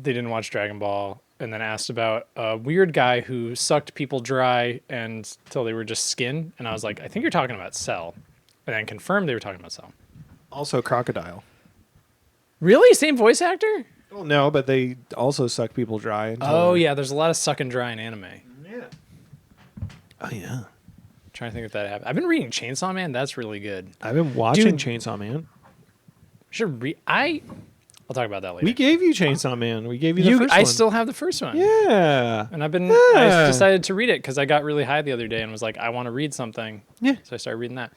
didn't watch Dragon Ball, and then asked about a weird guy who sucked people dry until they were just skin. And I was like, I think you're talking about Cell, and then confirmed they were talking about Cell. Also Crocodile. Really, same voice actor? Well, no, but they also suck people dry. Oh yeah, there's a lot of sucking dry in anime. Yeah. Oh yeah. Trying to think if that happened. I've been reading Chainsaw Man. That's really good. I've been watching Dude. Chainsaw Man. I'll talk about that later. We gave you Chainsaw Man. We gave you the first I one. still have the first one. Yeah. And I Yeah. decided to read it because I got really high the other day and was like, I want to read something. Yeah. So I started reading that.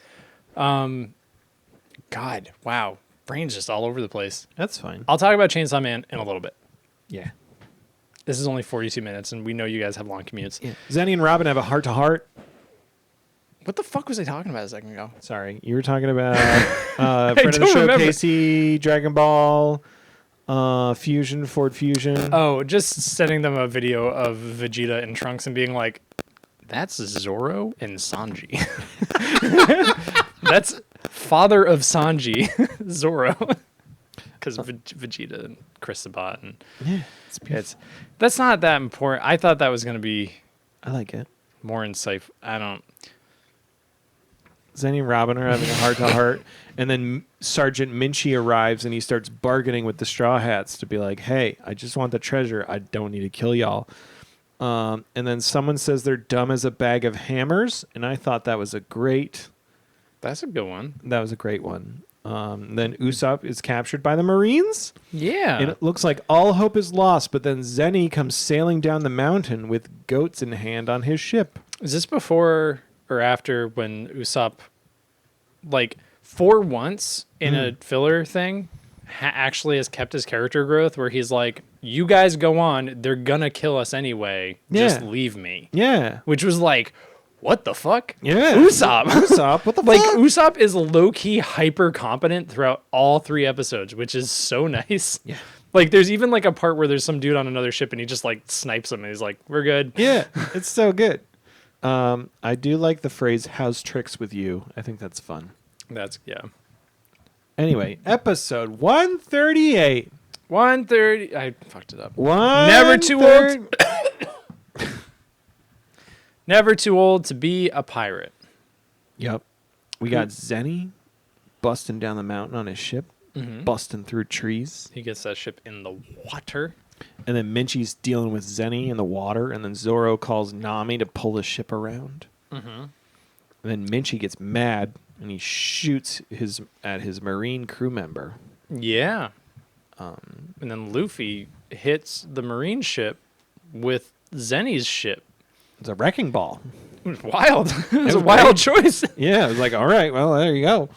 God, wow. Brain's just all over the place. That's fine. I'll talk about Chainsaw Man in a little bit. Yeah. This is only 42 minutes, and we know you guys have long commutes. Yeah. Zenny and Robin have a heart-to-heart. What the fuck was I talking about a second ago? Sorry. You were talking about friend of the don't show, remember. Casey, Dragon Ball, Fusion, Ford Fusion. Oh, just sending them a video of Vegeta in Trunks and being like, that's Zoro and Sanji. That's father of Sanji, Zoro. Because Vegeta and Chris Sabat. And Yeah. It's beautiful. that's not that important. I thought that was going to be I like it. more insightful. I don't. Zenny and Robin are having a heart-to-heart, and then Sergeant Minchie arrives, and he starts bargaining with the Straw Hats to be like, hey, I just want the treasure. I don't need to kill y'all. And then someone says they're dumb as a bag of hammers, and I thought that was a great One. one. Then Usopp is captured by the Marines, Yeah. and it looks like all hope is lost, but then Zenny comes sailing down the mountain with goats in hand on his ship. Is this before or after when Usopp, like, for once in a filler thing, actually has kept his character growth where he's like, you guys go on, they're gonna kill us anyway, just Yeah. leave me. Yeah. Which was like, what the fuck? Yeah. Usopp. Usopp, what the Like, fuck? Usopp is low-key hyper competent throughout all 3 episodes, which is so nice. Yeah. Like, there's even like a part where there's some dude on another ship and he just like snipes him and he's like, we're good. Yeah, it's so good. I do like the phrase "how's tricks with you." I think that's fun. That's, yeah. Anyway, episode 138. 1:30. I fucked it up. Never too old. Never too old to be a pirate. Yep. We got Zenny busting down the mountain on his ship, busting through trees. He gets that ship in the water. And then Minchie's dealing with Zenny in the water, and then Zoro calls Nami to pull the ship around. Mm-hmm. And then Minchie gets mad, and he shoots at his Marine crew member. Yeah. And then Luffy hits the Marine ship with Zenny's ship. It's a wrecking ball. Wild. It was a was wild great. choice. Yeah, it was like, all right, well, there you go.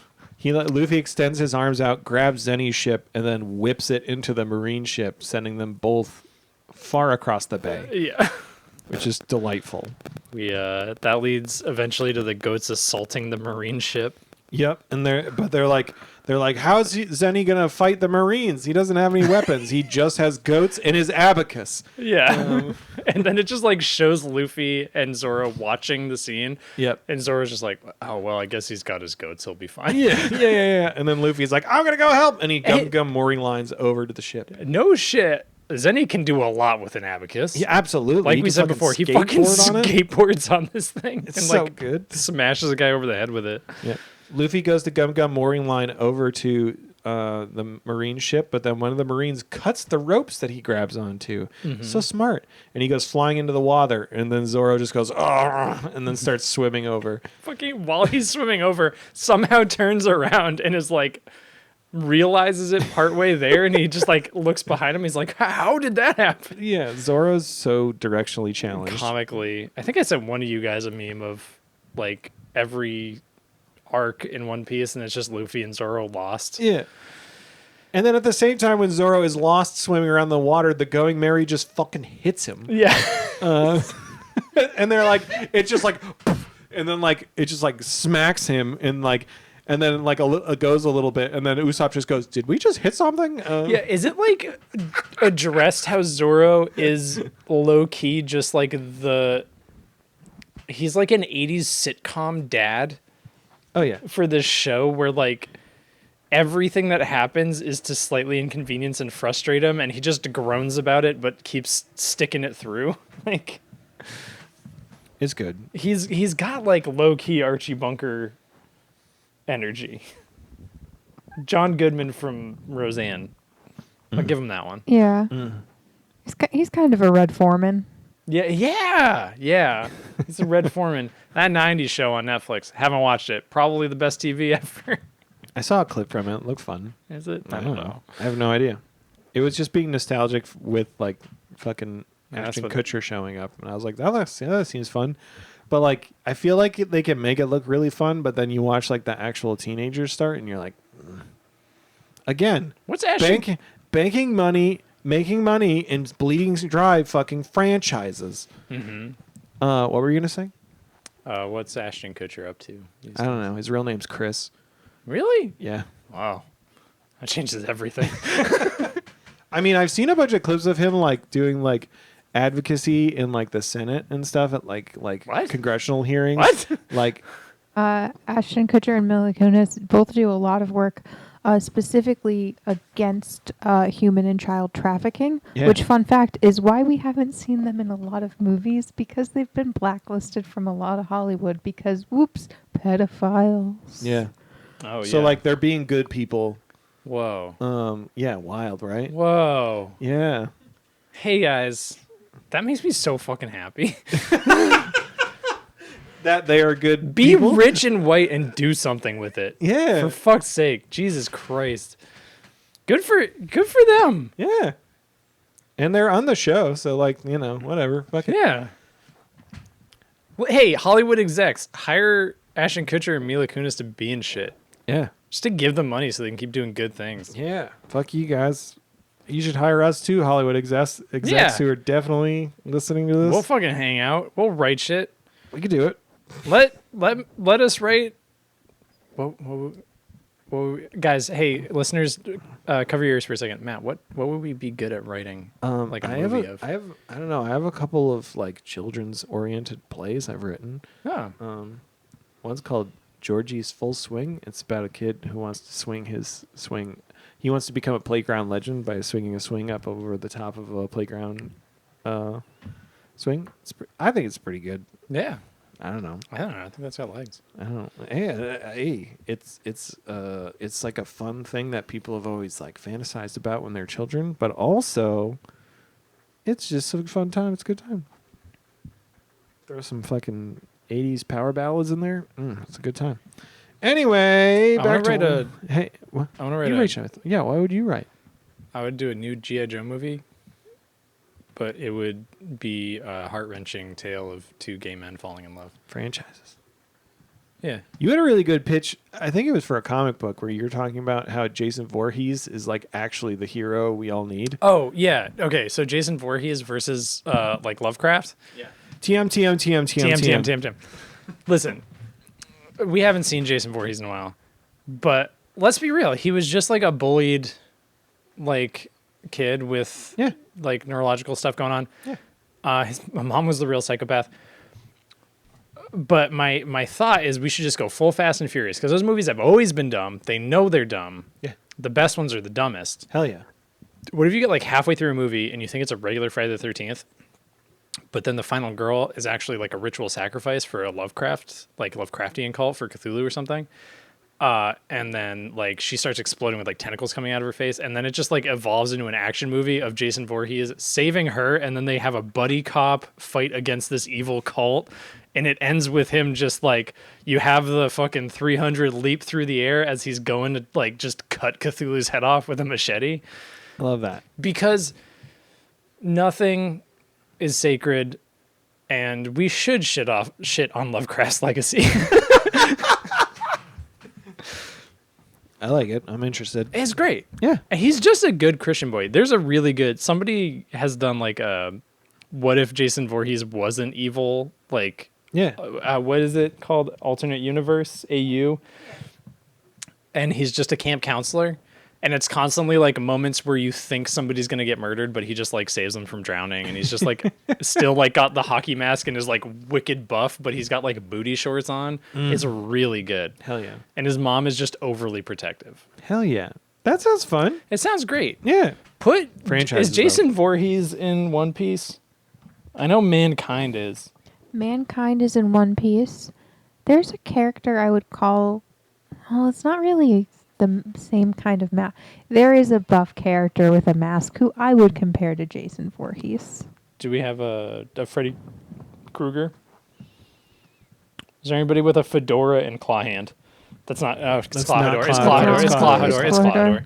Luffy extends his arms out, grabs Zenny's ship, and then whips it into the Marine ship, sending them both far across the bay, Yeah. which is delightful. That leads eventually to the goats assaulting the Marine ship. Yep, and they're like, how's Zenny gonna fight the Marines? He doesn't have any weapons. He just has goats and his abacus. Yeah. And then it just like shows Luffy and Zoro watching the scene. Yep. And Zoro's just like, oh, well, I guess he's got his goats. He'll be fine. Yeah. And then Luffy's like, I'm gonna go help, and he gum mooring lines over to the ship. No shit. Zenny can do a lot with an abacus. Yeah, absolutely. Like He we can said before, he fucking skateboard on it. skateboards on this thing. It's and so like good. smashes a guy over the head with it. Yeah. Luffy goes to gum mooring line over to the Marine ship, but then one of the Marines cuts the ropes that he grabs onto. So smart. And he goes flying into the water, and then Zoro just goes, "Argh," and then starts swimming over. Fucking while he's swimming over, somehow turns around and is like realizes it partway there, and he just like looks behind him. He's like, how did that happen? Yeah, Zoro's so directionally challenged. Comically, I think I sent one of you guys a meme of like every arc in One Piece, and it's just Luffy and Zoro lost. Yeah. And then at the same time, when Zoro is lost swimming around the water, the Going Merry just fucking hits him. Yeah. And they're like, it's just like, poof, and then like it just like smacks him, and like, and then like it goes a little bit, and then Usopp just goes, "Did we just hit something?" Yeah, is it like addressed how Zoro is low key just like he's like an 80s sitcom dad Oh yeah. for this show where like everything that happens is to slightly inconvenience and frustrate him, and he just groans about it but keeps sticking it through. Like It's good. he's got like low key Archie Bunker energy. John Goodman from Roseanne. I'll give him that one. Yeah. He's kind of a Red Foreman. Yeah. He's a Red Foreman. That 90s show on Netflix. Haven't watched it. Probably the best TV ever. I saw a clip from it. It looked fun. Is it? I don't know. I have no idea. It was just being nostalgic with like fucking Yeah, that's Ashton what- Kutcher showing up, and I was like, that seems fun. But like, I feel like they can make it look really fun, but then you watch like the actual teenagers start, and you're like, again, What's Ashton? banking money, making money, and bleeding dry fucking franchises. Mm-hmm. What were you gonna say? What's Ashton Kutcher up to? I don't know. His real name's Chris. Really? Yeah. Wow. That changes everything. I mean, I've seen a bunch of clips of him like doing like advocacy in like the Senate and stuff at like What? congressional hearings. What? Like, Ashton Kutcher and Mila Kunis both do a lot of work specifically against human and child trafficking, Yeah. which, fun fact, is why we haven't seen them in a lot of movies, because they've been blacklisted from a lot of Hollywood because, whoops, pedophiles. yeah. Oh, yeah. So like they're being good people. Whoa. Yeah, wild, right? Whoa. Yeah. Hey, guys. That makes me so fucking happy. That they are good Be people. rich and white and do something with it. Yeah. For fuck's sake. Jesus Christ. Good for them. Yeah. And they're on the show, so like, you know, whatever. Fuck it. Yeah. Well, hey, Hollywood execs, hire Ashton Kutcher and Mila Kunis to be in shit. Yeah. Just to give them money so they can keep doing good things. Yeah. Fuck you guys. You should hire us too, Hollywood execs Yeah. who are definitely listening to this. We'll fucking hang out. We'll write shit. We could do it. Let us write. Well, guys, hey, listeners, cover your ears for a second. Matt, what would we be good at writing? Like a I movie have of? I don't know. I have a couple of like children's oriented plays I've written. Oh. One's called Georgie's Full Swing. It's about a kid who wants to swing his swing. He wants to become a playground legend by swinging a swing up over the top of a playground swing. I think it's pretty good. Yeah. I don't know. I don't know. I think that's got legs. I don't know. Hey, it's like a fun thing that people have always like fantasized about when they're children, but also It's just a fun time. It's a good time. Throw some fucking 80s power ballads in there. It's a good time. Anyway, I wanna back to write hey, what? I want to write You a, write something. Yeah, why would you write? I would do a new G.I. Joe movie, but it would be a heart-wrenching tale of two gay men falling in love. Franchises. Yeah. You had a really good pitch. I think it was for a comic book where you're talking about how Jason Voorhees is like actually the hero we all need. Oh, yeah. Okay, so Jason Voorhees versus like Lovecraft. Yeah. TM. Listen, we haven't seen Jason Voorhees in a while, but let's be real. He was just like a bullied, like, kid with like neurological stuff going on. Yeah. My mom was the real psychopath. But my thought is we should just go full Fast and Furious because those movies have always been dumb. They know they're dumb. Yeah. The best ones are the dumbest. Hell yeah. What if you get like halfway through a movie and you think it's a regular Friday the 13th, but then the final girl is actually like a ritual sacrifice for a Lovecraftian cult for Cthulhu or something. And then like she starts exploding with like tentacles coming out of her face, and then it just like evolves into an action movie of Jason Voorhees saving her, and then they have a buddy cop fight against this evil cult, and it ends with him just like you have the fucking 300 leap through the air as he's going to like just cut Cthulhu's head off with a machete. I love that. Because nothing is sacred, and we should shit on Lovecraft's legacy. I like it. I'm interested. It's great. Yeah. And he's just a good Christian boy. There's a really good, somebody has done like a, what if Jason Voorhees wasn't evil? Like, Yeah. what is it called? Alternate Universe, AU. And he's just a camp counselor. And it's constantly like moments where you think somebody's going to get murdered, but he just like saves them from drowning. And he's just like still like got the hockey mask and is like wicked buff, but he's got like booty shorts on. It's really good. Hell yeah. And his mom is just overly protective. Hell yeah. That sounds fun. It sounds great. Yeah. Franchises, Is Jason Voorhees in One Piece? I know Mankind is. Mankind is in One Piece. There's a character I would call. Oh, it's not really the same kind of mask. There is a buff character with a mask who I would compare to Jason Voorhees. Do we have a Freddy Krueger? Is there anybody with a fedora and claw hand? That's not. Oh, it's That's Clawhador. not It's Clawhador. Clawhador. It's Clawhador. It's Clawhador. Clawhador.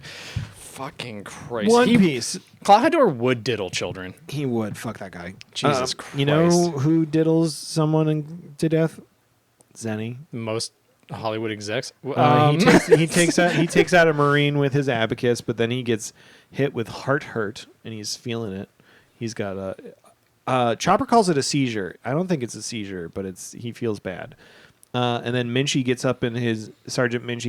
Fucking Christ. One Piece. Clawhador would diddle children. He would. Fuck that guy. Jesus Christ. You know who diddles someone to death? Zenny. Most Hollywood execs. He takes out a Marine with his abacus, but then he gets hit with heart hurt, and he's feeling it. He's got a Chopper calls it a seizure. I don't think it's a seizure, but he feels bad. And then Sergeant Minchie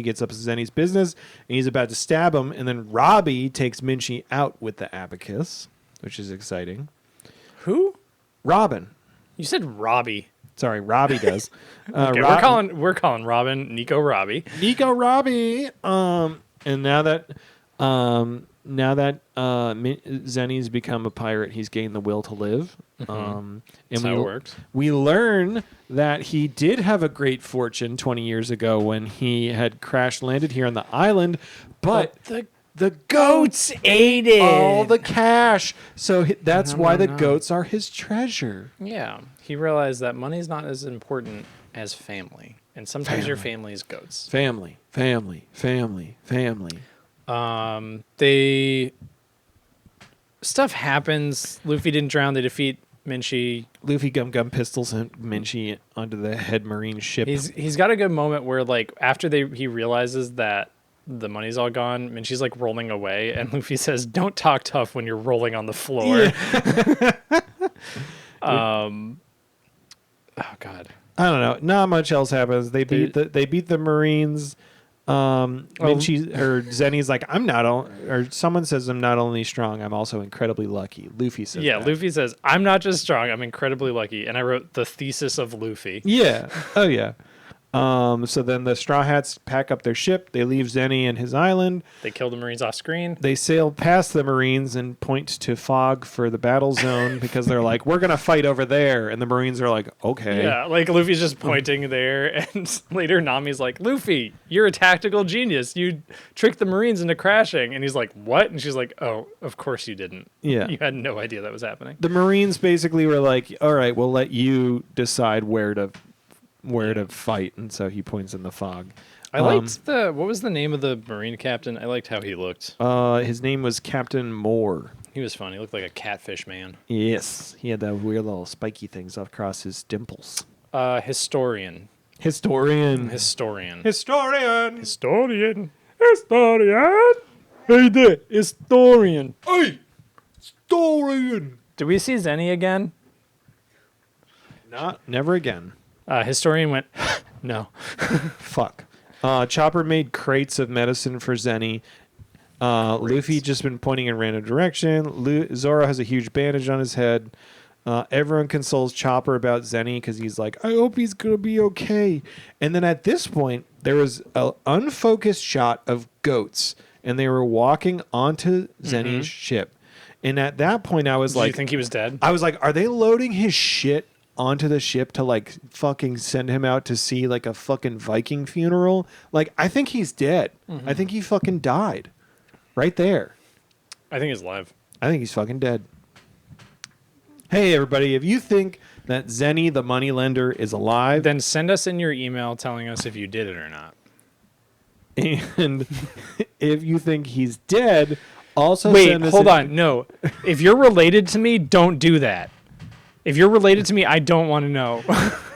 gets up Zenny's business, and he's about to stab him, and then Robbie takes Minchie out with the abacus, which is exciting. Who? Robin. You said Robbie. Sorry, Robbie does. Okay, we're calling Robin Nico Robbie. Nico Robbie. And now that Zenny's become a pirate, he's gained the will to live. And That's how it works. We learn that he did have a great fortune 20 years ago when he had crash landed here on the island, but the goats ate it. all the cash. So that's why the goats are his treasure. Yeah, he realized that money's not as important as family, and sometimes your family is goats. Family. Stuff happens. Luffy didn't drown. They defeat Minchie. Luffy gum pistols and Minchie onto the head Marine ship. He's got a good moment where like after he realizes that the money's all gone, Minchie's like rolling away, and Luffy says, "Don't talk tough when you're rolling on the floor." Yeah. Oh God. I don't know. Not much else happens. They beat the Marines. Minchie or Zenny's like, or someone says I'm not only strong, I'm also incredibly lucky. Luffy says that. Luffy says, "I'm not just strong, I'm incredibly lucky." And I wrote the thesis of Luffy. Yeah. Oh yeah. So then the Straw Hats pack up their ship. They leave Zenny and his island. They kill the Marines off screen. They sail past the Marines and point to Fog for the battle zone because they're like, we're going to fight over there. And the Marines are like, okay. Yeah, like Luffy's just pointing there, and later Nami's like, Luffy, you're a tactical genius. You tricked the Marines into crashing. And he's like, what? And she's like, oh, of course you didn't. Yeah. You had no idea that was happening. The Marines basically were like, all right, we'll let you decide where to fight. And so he points in the Fog. I liked what was the name of the Marine captain? I liked how he looked. His name was Captain Moore. He was fun. He looked like a catfish man. Yes. He had that weird little spiky things across his dimples. Historian. Historian. Historian. Historian. Historian. Historian. Hey there, historian. Hey, historian. Did we see Zenny again? Never again. Historian went, no. Fuck. Chopper made crates of medicine for Zenny. Luffy just been pointing in random direction. Zoro has a huge bandage on his head. Everyone consoles Chopper about Zenny because he's like, I hope he's going to be okay. And then at this point, there was an unfocused shot of goats, and they were walking onto Zenny's ship. And at that point, I was Did like, you think he was dead? I was like, are they loading his shit onto the ship to like fucking send him out to see like a fucking Viking funeral? Like, I think he's dead. I think he fucking died right there. I think he's alive. I think he's fucking dead. Hey, everybody, if you think that Zenny, the moneylender, is alive, Then send us in your email telling us if you did it or not. and if you think he's dead, also Wait, send us hold on. No. If you're related to me, don't do that. If you're related to me, I don't want to know.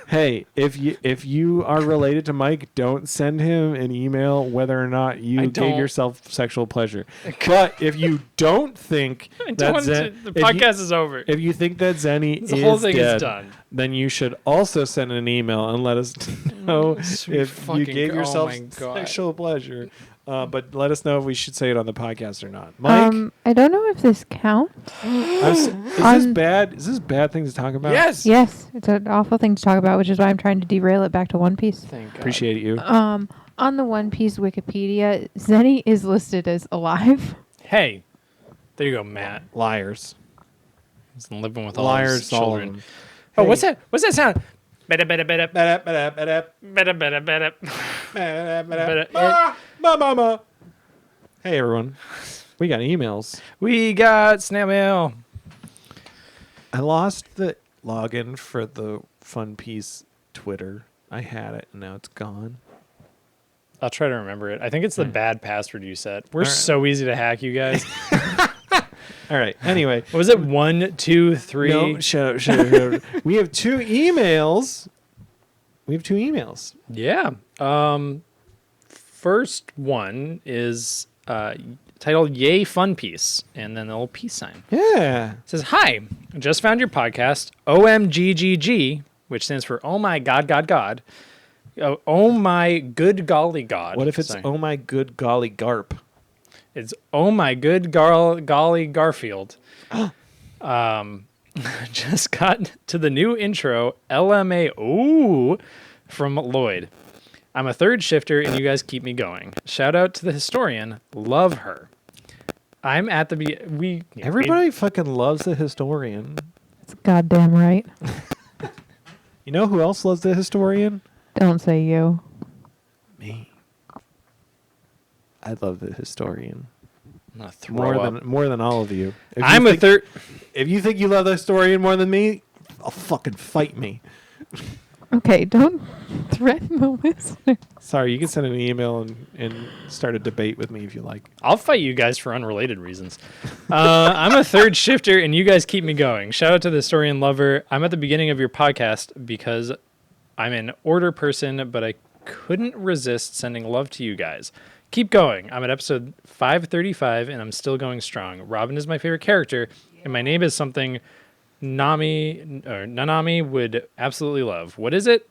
Hey, if you are related to Mike, don't send him an email whether or not you I gave don't. yourself sexual pleasure. But if you don't think I that don't want to, the podcast is over. if you think that Zenny The whole is thing dead, is done. then you should also send an email and let us know Sweet if you fucking gave oh yourself my God. sexual pleasure. But let us know if we should say it on the podcast or not. Mike, I don't know if this counts. is this bad? Is this a bad thing to talk about? Yes. Yes, it's an awful thing to talk about, which is why I'm trying to derail it back to One Piece. Thank God. Appreciate you. On the One Piece Wikipedia, Zenny is listed as alive. Hey, there you go, Matt. Liars. He's living with all Liars, his all of children. them. Oh, what's that? What's that sound? Bada bada bada Ba-da, ba-da, ba-da, bada bada bada. ba-da, ba-da. Bada- Mama. Hey, everyone. We got emails. We got snail mail. I lost the login for the Fun Piece Twitter. I had it, and now it's gone. I'll try to remember it. I think it's the bad password you set. We're All right. so easy to hack, you guys. All right. Anyway. What was it? 1, 2, 3. No, shut up, shut up, shut up. We have two emails. Yeah. First one is titled "Yay Fun Piece," and then a little peace sign. Yeah. It says, "Hi, just found your podcast, OMGGG, which stands for Oh My God, God, God. Oh My Good Golly God." What if it's Sorry. oh my good golly garp? It's Oh My Good Golly Garfield. Just got to the new intro, LMAO, from Lloyd. I'm a third shifter, and you guys keep me going. Shout out to the historian. Love her. I'm at the Everybody fucking loves the historian. It's goddamn right. You know who else loves the historian? Don't say you. Me. I love the historian I'm gonna throw up. more than all of you. If I'm you a think- third. If you think you love the historian more than me, I'll fucking fight me. Okay, don't threaten the listener. Sorry, you can send an email and start a debate with me if you like. I'll fight you guys for unrelated reasons. I'm a third shifter, and you guys keep me going. Shout out to the historian lover. I'm at the beginning of your podcast because I'm an order person, but I couldn't resist sending love to you guys. Keep going. I'm at episode 535, and I'm still going strong. Robin is my favorite character, and my name is something Nanami would absolutely love. What is it?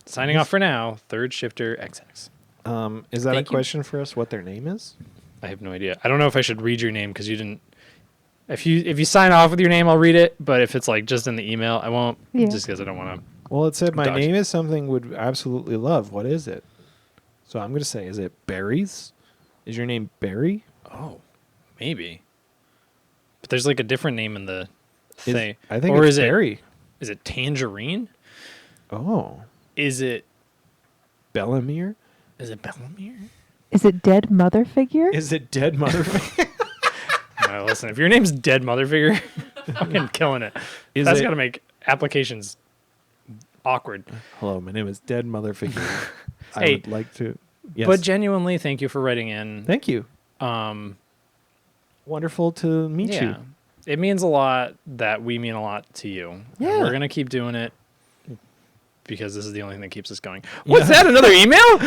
Signing off for now. Third shifter XX. Is that Thank a you. question for us? What their name is? I have no idea. I don't know if I should read your name because you didn't. If you sign off with your name, I'll read it. But if it's like just in the email, I won't. Yeah. Just because I don't want to Well, it said my Dodge. name is something would absolutely love. What is it? So I'm going to say, is it berries? Is your name Barry? Oh, maybe. But there's like a different name in the thing. I think or it's is Barry. Is it Tangerine? Oh, Is it Bellamere? Bellamere? Is it dead mother figure? Is it dead motherfucker? No, listen. If your name's Dead Mother Figure, fucking killing it. Is That's it- got to make applications awkward. Hello, my name is Dead Motherfigure. I Hey, would like to. Yes. But genuinely, thank you for writing in. Thank you. Um, Wonderful to meet yeah, you. it means a lot that we mean a lot to you. And Yeah. we're gonna keep doing it because this is the only thing that keeps us going. What's that? Another email?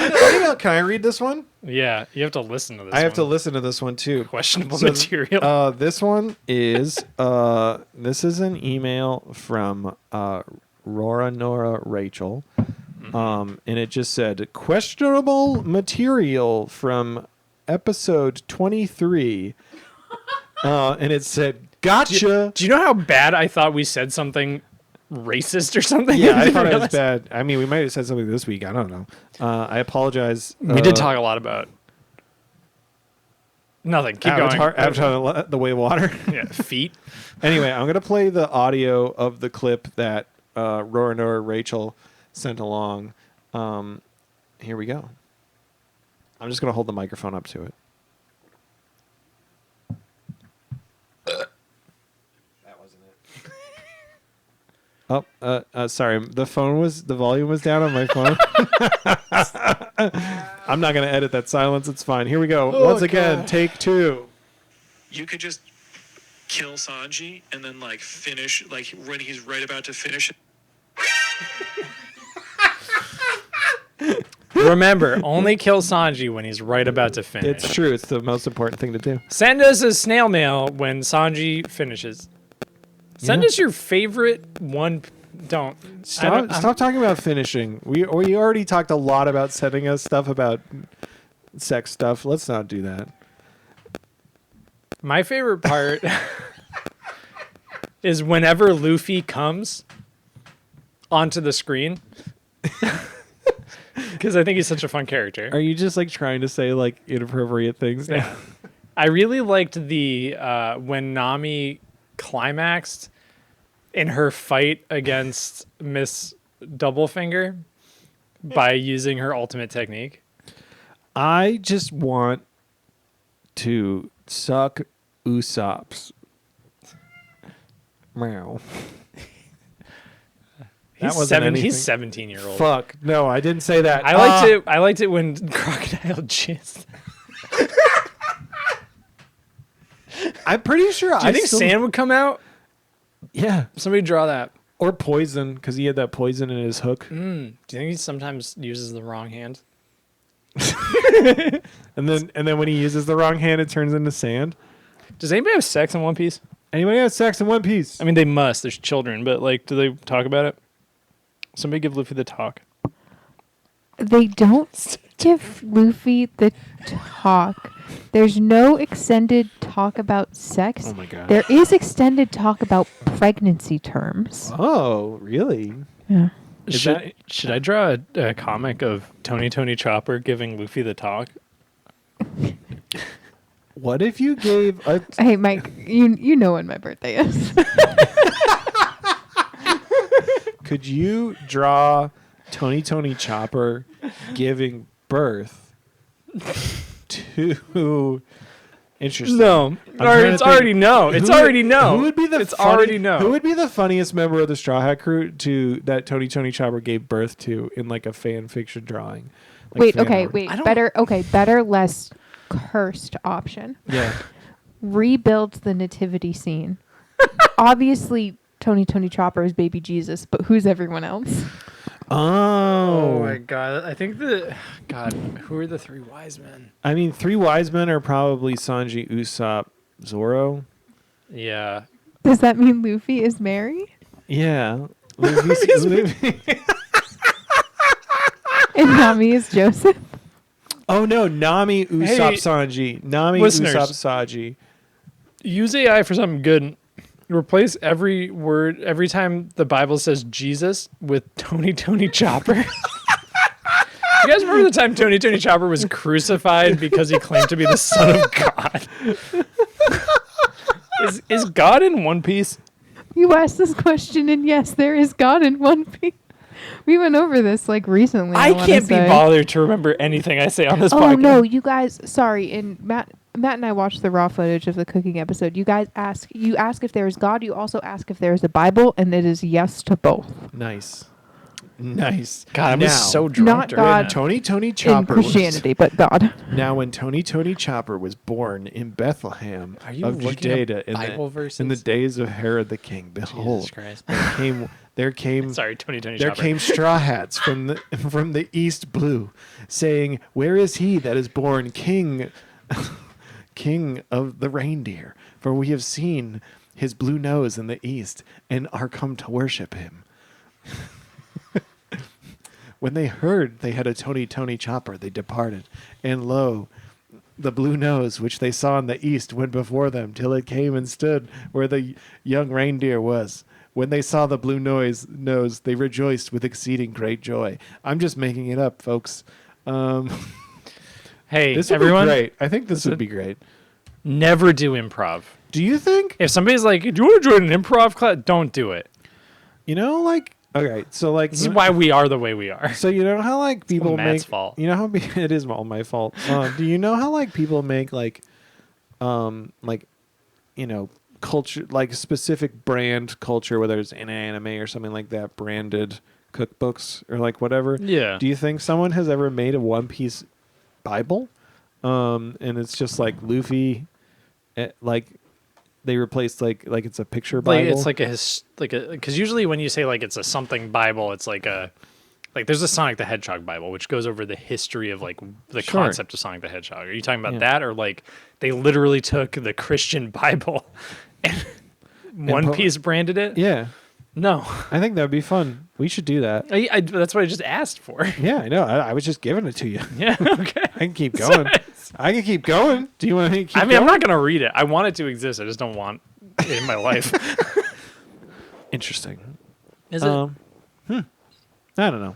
Can I read this one? Yeah, you have to listen to this. I have to one. listen to this one too. Questionable So, material. This one is this is an email from Rora Nora Rachel. And it just said questionable material from episode 23. And it said gotcha. Do you know how bad I thought we said something racist or something? Yeah, I didn't thought it was realize- bad. I mean, we might have said something this week. I don't know. I apologize. We did talk a lot about nothing. Keep Avatar, going. Avatar the Way of Water. Yeah, feet. Anyway, I'm going to play the audio of the clip that Rora Nora Rachel sent along. Here we go. I'm just going to hold the microphone up to it. That wasn't it. Oh, sorry. The volume was down on my phone. I'm not going to edit that silence. It's fine. Here we go. Once again, take 2. You could just kill Sanji and then like finish like when he's right about to finish. Remember, only kill Sanji when he's right about to finish. It's true. It's the most important thing to do. Send us a snail mail when Sanji finishes. Send Yeah. us your favorite one. Don't Stop talking about finishing. We already talked a lot about sending us stuff about sex stuff. Let's not do that. My favorite part is whenever Luffy comes onto the screen. Because I think he's such a fun character. Are you just like trying to say like inappropriate things now? Yeah. I really liked the when Nami climaxed in her fight against Miss Doublefinger by using her ultimate technique. I just want to suck Usopp's. Meow. He's wasn't anything. He's 17-year-old. Fuck. No, I didn't say that. I liked it. I liked it when Crocodile jizzed. I'm pretty sure. Do you think sand would come out? Yeah. Somebody draw that. Or poison, because he had that poison in his hook. Do you think he sometimes uses the wrong hand? And then when he uses the wrong hand, it turns into sand. Does anybody have sex in One Piece? Anybody have sex in One Piece? I mean, they must. There's children, but like, do they talk about it? Somebody give Luffy the talk. They don't give Luffy the talk. There's no extended talk about sex. Oh my god. There is extended talk about pregnancy terms. Oh, really? Yeah. Should I draw a comic of Tony Chopper giving Luffy the talk? What if you gave a Hey, Mike, you know when my birthday is. could you draw Tony Chopper giving birth to interesting. No, trying to it's think- already no. It's Who- already no. Who would be the It's already no. Who would be the funniest member of the Straw Hat crew to that Tony Chopper gave birth to in like a fan fiction drawing? Like Wait, fan okay, art? wait. I don't- Better, less cursed option. Yeah. Rebuild the nativity scene. Obviously, Tony Chopper is baby Jesus, but who's everyone else? Oh my god! I think who are the three wise men? I mean, 3 wise men are probably Sanji, Usopp, Zoro. Yeah, Does that mean Luffy is Mary? Yeah. Luffy- And Nami is Joseph? Oh no, Nami, Usopp, Hey, Sanji. Nami, listeners. Usopp, Sanji. use AI for something good. Replace every word every time the Bible says Jesus with Tony Chopper. You guys remember the time Tony Chopper was crucified because he claimed to be the son of God? Is God in One Piece? You asked this question, and yes, there is God in One Piece. We went over this like recently. I wanna can't be say. bothered to remember anything I say on this Oh podcast. no, you guys! Sorry, and Matt and I watched the raw footage of the cooking episode. You guys ask if there is God. You also ask if there is a Bible, and it is yes to both. Nice. God, I was Now, so drunk Not during God. that. Tony In Chopper. Christianity, but God. Now, when Tony Chopper was born in Bethlehem Are you of looking up Judea Bible verses? in the days of Herod the king, behold, Christ. there came Sorry, Tony there Chopper. came straw hats from the east blue, saying, "Where is he that is born king, king of the reindeer? For we have seen his blue nose in the east, and are come to worship him." When they heard they had a Tony Chopper, they departed, and lo, the blue nose which they saw in the east went before them till it came and stood where the young reindeer was. When they saw the blue nose, they rejoiced with exceeding great joy. I'm just making it up, folks. Hey, This would everyone, be great. I think this would be great. never do improv. Do you think? If somebody's like, "Do you want to join an improv class?" Don't do it. You know, like, okay, so like, This is why we are the way we are. so you know how like people Matt's make, fault. you know how it is all my fault. Do you know how like people make like, you know, culture, like specific brand culture, whether it's an anime or something like that, branded cookbooks or like whatever. Yeah. Do you think someone has ever made a One Piece Bible? And it's just like Luffy, like they replaced like it's a picture Bible. Like it's like a because usually when you say like it's a something Bible, it's like there's a Sonic the Hedgehog Bible which goes over the history of like the Sure. concept of Sonic the Hedgehog. Are you talking about Yeah. that, or like they literally took the Christian Bible and One Piece branded it? Yeah, No, I think that'd be fun. We should do that. that's what I just asked for. Yeah, I know. I was just giving it to you. Yeah, okay. I can keep going. I can keep going. Do you want to keep I mean, going? I'm not gonna read it. I want it to exist. I just don't want it in my life. Interesting. Is it? I don't know.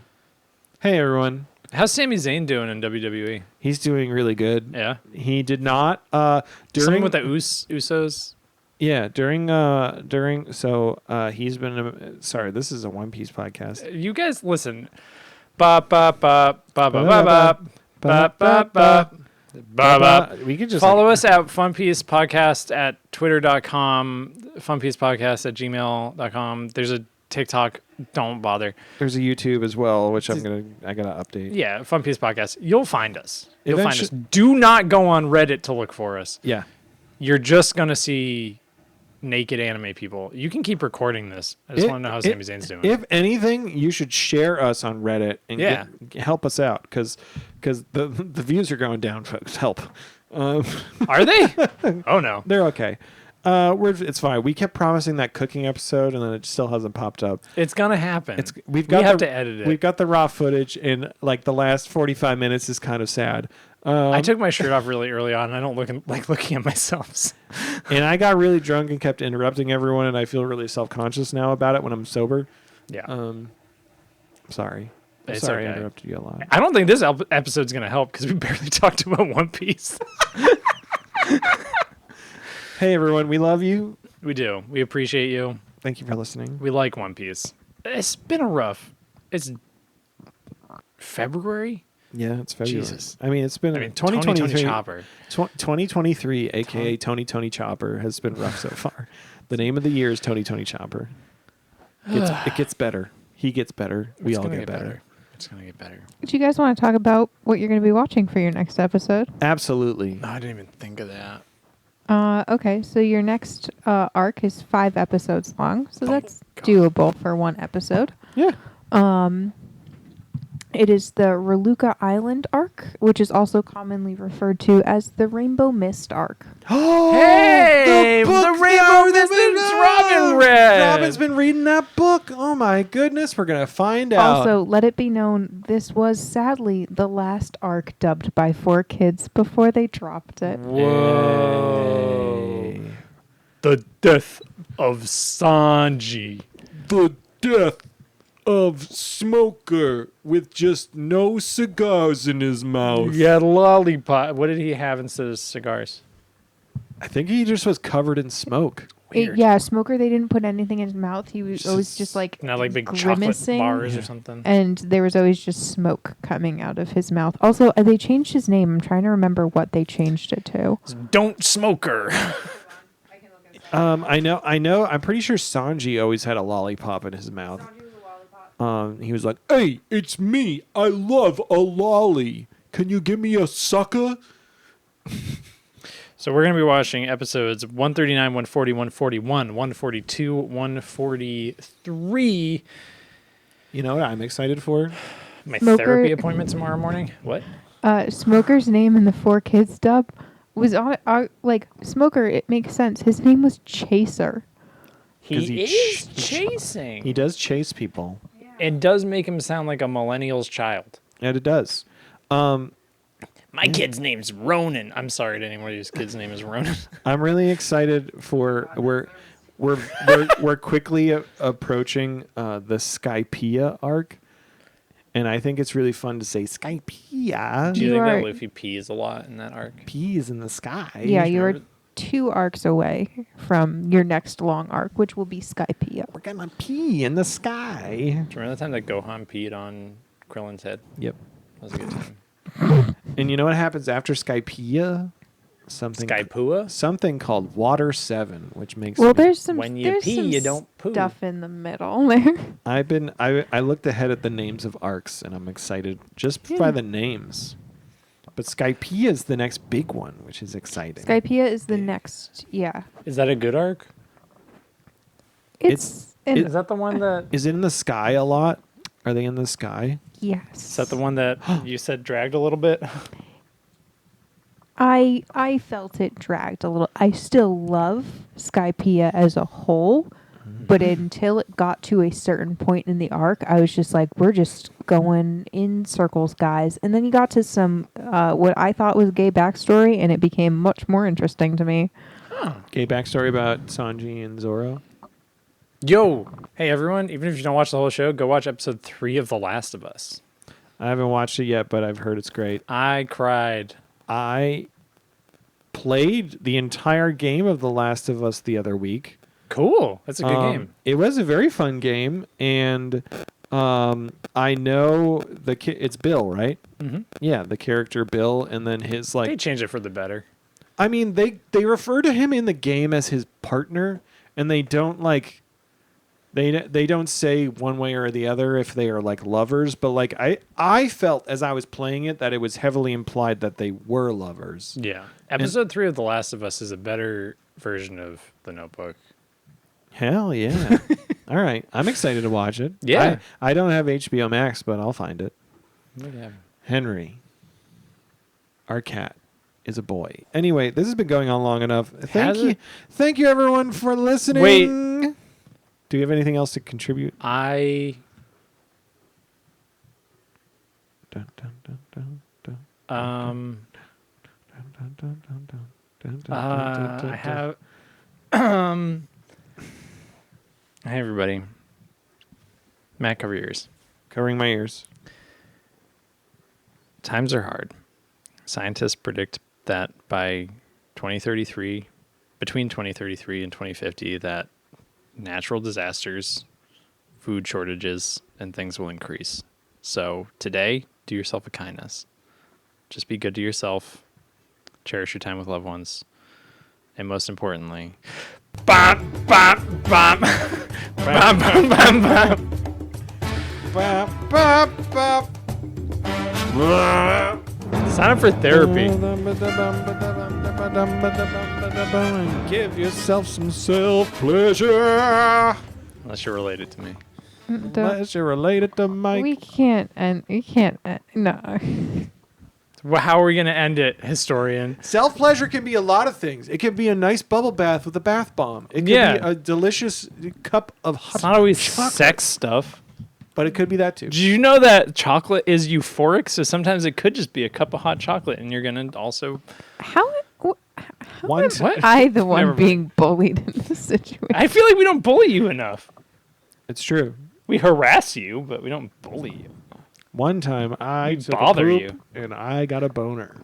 Hey, everyone. How's Sami Zayn doing in WWE? He's doing really good. Yeah, He did not during something with the Usos. yeah during so he's been sorry, this is a One Piece podcast. You guys listen. Ba ba ba ba ba ba ba ba ba ba. We could just Follow us at Funpiece Podcast at twitter.com, Funpiece Podcast at gmail.com. There's a TikTok. Don't bother. There's a YouTube as well, which I gotta update. Yeah, Funpiece Podcast. You'll find us. You'll find us. Eventually- Do not go on Reddit to look for us. Yeah. You're just gonna see naked anime people. You can keep recording this. I just want to know how Sami Zayn's doing. If anything, you should share us on Reddit and Yeah. help us out because the views are going down, folks. Help. Are they? Oh no. They're okay. It's fine. We kept promising that cooking episode, and then it still hasn't popped up. It's gonna happen. We we have to edit it. We've got the raw footage, and like the last 45 minutes is kind of sad. I took my shirt off really early on, and I don't like looking at myself. And I got really drunk and kept interrupting everyone, and I feel really self-conscious now about it when I'm sober. Yeah. Sorry. I'm It's sorry I okay. interrupted you a lot. I don't think this episode's gonna help because we barely talked about One Piece. Hey, everyone. We love you. We do. We appreciate you. Thank you for listening. We like One Piece. It's been a rough. It's February. Yeah, it's February. Jesus. I mean, it's been I mean, 2023. Tony Chopper. 2023, aka Tony Chopper, has been rough so far. The name of the year is Tony Chopper. It gets better. He gets better. We It's all gonna get better. It's gonna get better. Do you guys want to talk about what you're going to be watching for your next episode? Absolutely. I didn't even think of that. Okay, so your next arc is 5 episodes long, so that's God. doable for one episode. Yeah. It is the Reluca Island arc, which is also commonly referred to as the Rainbow Mist arc. Hey, the Rainbow Mist that Robin read. Robin's been reading that book. Oh my goodness, we're gonna find out. Also, let it be known, this was sadly the last arc dubbed by 4Kids before they dropped it. Whoa. The death of Sanji. The death of Smoker with just no cigars in his mouth. He had a lollipop. What did he have instead of cigars? I think he just was covered in smoke. Weird. Yeah, Smoker, they didn't put anything in his mouth. He was always just like Not like big chocolate grimacing. bars or something. And there was always just smoke coming out of his mouth. Also, they changed his name. I'm trying to remember what they changed it to. Don't Smoker. I know. I'm pretty sure Sanji always had a lollipop in his mouth. He was like, "Hey, it's me. I love a lolly. Can you give me a sucker?" So we're going to be watching episodes 139, 140, 141, 142, 143. You know what I'm excited for? My Smoker- therapy appointment tomorrow morning. What? Smoker's name in the 4Kids dub was on like Smoker. It makes sense. His name was Chaser. 'Cause He he is chasing. He does chase people. It does make him sound like a millennial's child. And it does. My kid's name's Ronan. I'm sorry to anyone whose kid's name is Ronan. I'm really excited for we're quickly approaching the Skypiea arc, and I think it's really fun to say Skypiea. Do you You think are- that Luffy pees a lot in that arc? Peas in the sky. Yeah, you are remember- 2 arcs away from your next long arc, which will be Skypiea. We're gonna pee in the sky. Do you remember the time that Gohan peed on Krillin's head? Yep. That was a good time. And you know what happens after Skypiea? Skypua? Something called Water 7, which makes Well, me- there's some When you there's pee, some you don't poo. stuff in the middle there. I looked ahead at the names of arcs, and I'm excited just by the names. But Skypiea is the next big one, which is exciting. Skypiea is the next. Yeah, Is that a good arc? It's- in- Is that the one that... Is it in the sky a lot? Are they in the sky? yes. Is that the one that you said dragged a little bit? I felt it dragged a little. I still love Skypiea as a whole, but until it got to a certain point in the arc, I was just like, we're just going in circles, guys. And then you got to some what I thought was gay backstory, and it became much more interesting to me. Gay backstory about Sanji and Zoro. Yo! Hey, everyone. Even if you don't watch the whole show, go watch episode 3 of The Last of Us. I haven't watched it yet, but I've heard it's great. I cried. I played the entire game of The Last of Us the other week. Cool. That's a good game. It was a very fun game, and I know the it's Bill, right? Mm-hmm. Yeah, the character Bill, and then his They like. changed it for the better. I mean, they refer to him in the game as his partner, and they don't like. They don't say one way or the other if they are like lovers, but like I felt as I was playing it that it was heavily implied that they were lovers. Yeah. Episode 3 of The Last of Us is a better version of The Notebook. Hell yeah! All right, I'm excited to watch it. Yeah. I don't have HBO Max, but I'll find it. Yeah. Henry, our cat, is a boy. Anyway, this has been going on long enough. Has it? Thank you everyone for listening. Wait. Do you have anything else to contribute? I Dun, dun, dun, dun, dun, um dun, dun, dun, dun, dun, dun, dun, dun, I have Hi everybody. Matt, cover your ears. covering my ears. Times are hard. Scientists predict that by 2033, between 2033 and 2050, that natural disasters, food shortages, and things will increase. So today, do yourself a kindness. Just be good to yourself. Cherish your time with loved ones. And most importantly, bop, bop, bop. Bop, bop, bop, bop. Bop, bop, bop. Sign up for therapy. And give yourself some self-pleasure. Unless you're related to me. Unless you're related to Mike. We can't no. Well, how are we going to end it, historian? Self-pleasure can be a lot of things. It can be a nice bubble bath with a bath bomb. It can Yeah. be a delicious cup of hot It's not always chocolate, sex stuff. but it could be that too. Did you know that chocolate is euphoric? So sometimes it could just be a cup of hot chocolate, and you're going to also... How One am time, I the one Never mind. being bullied in this situation. I feel like we don't bully you enough. It's true. We harass you, but we don't bully you. One time I We took bother a poop you. and I got a boner.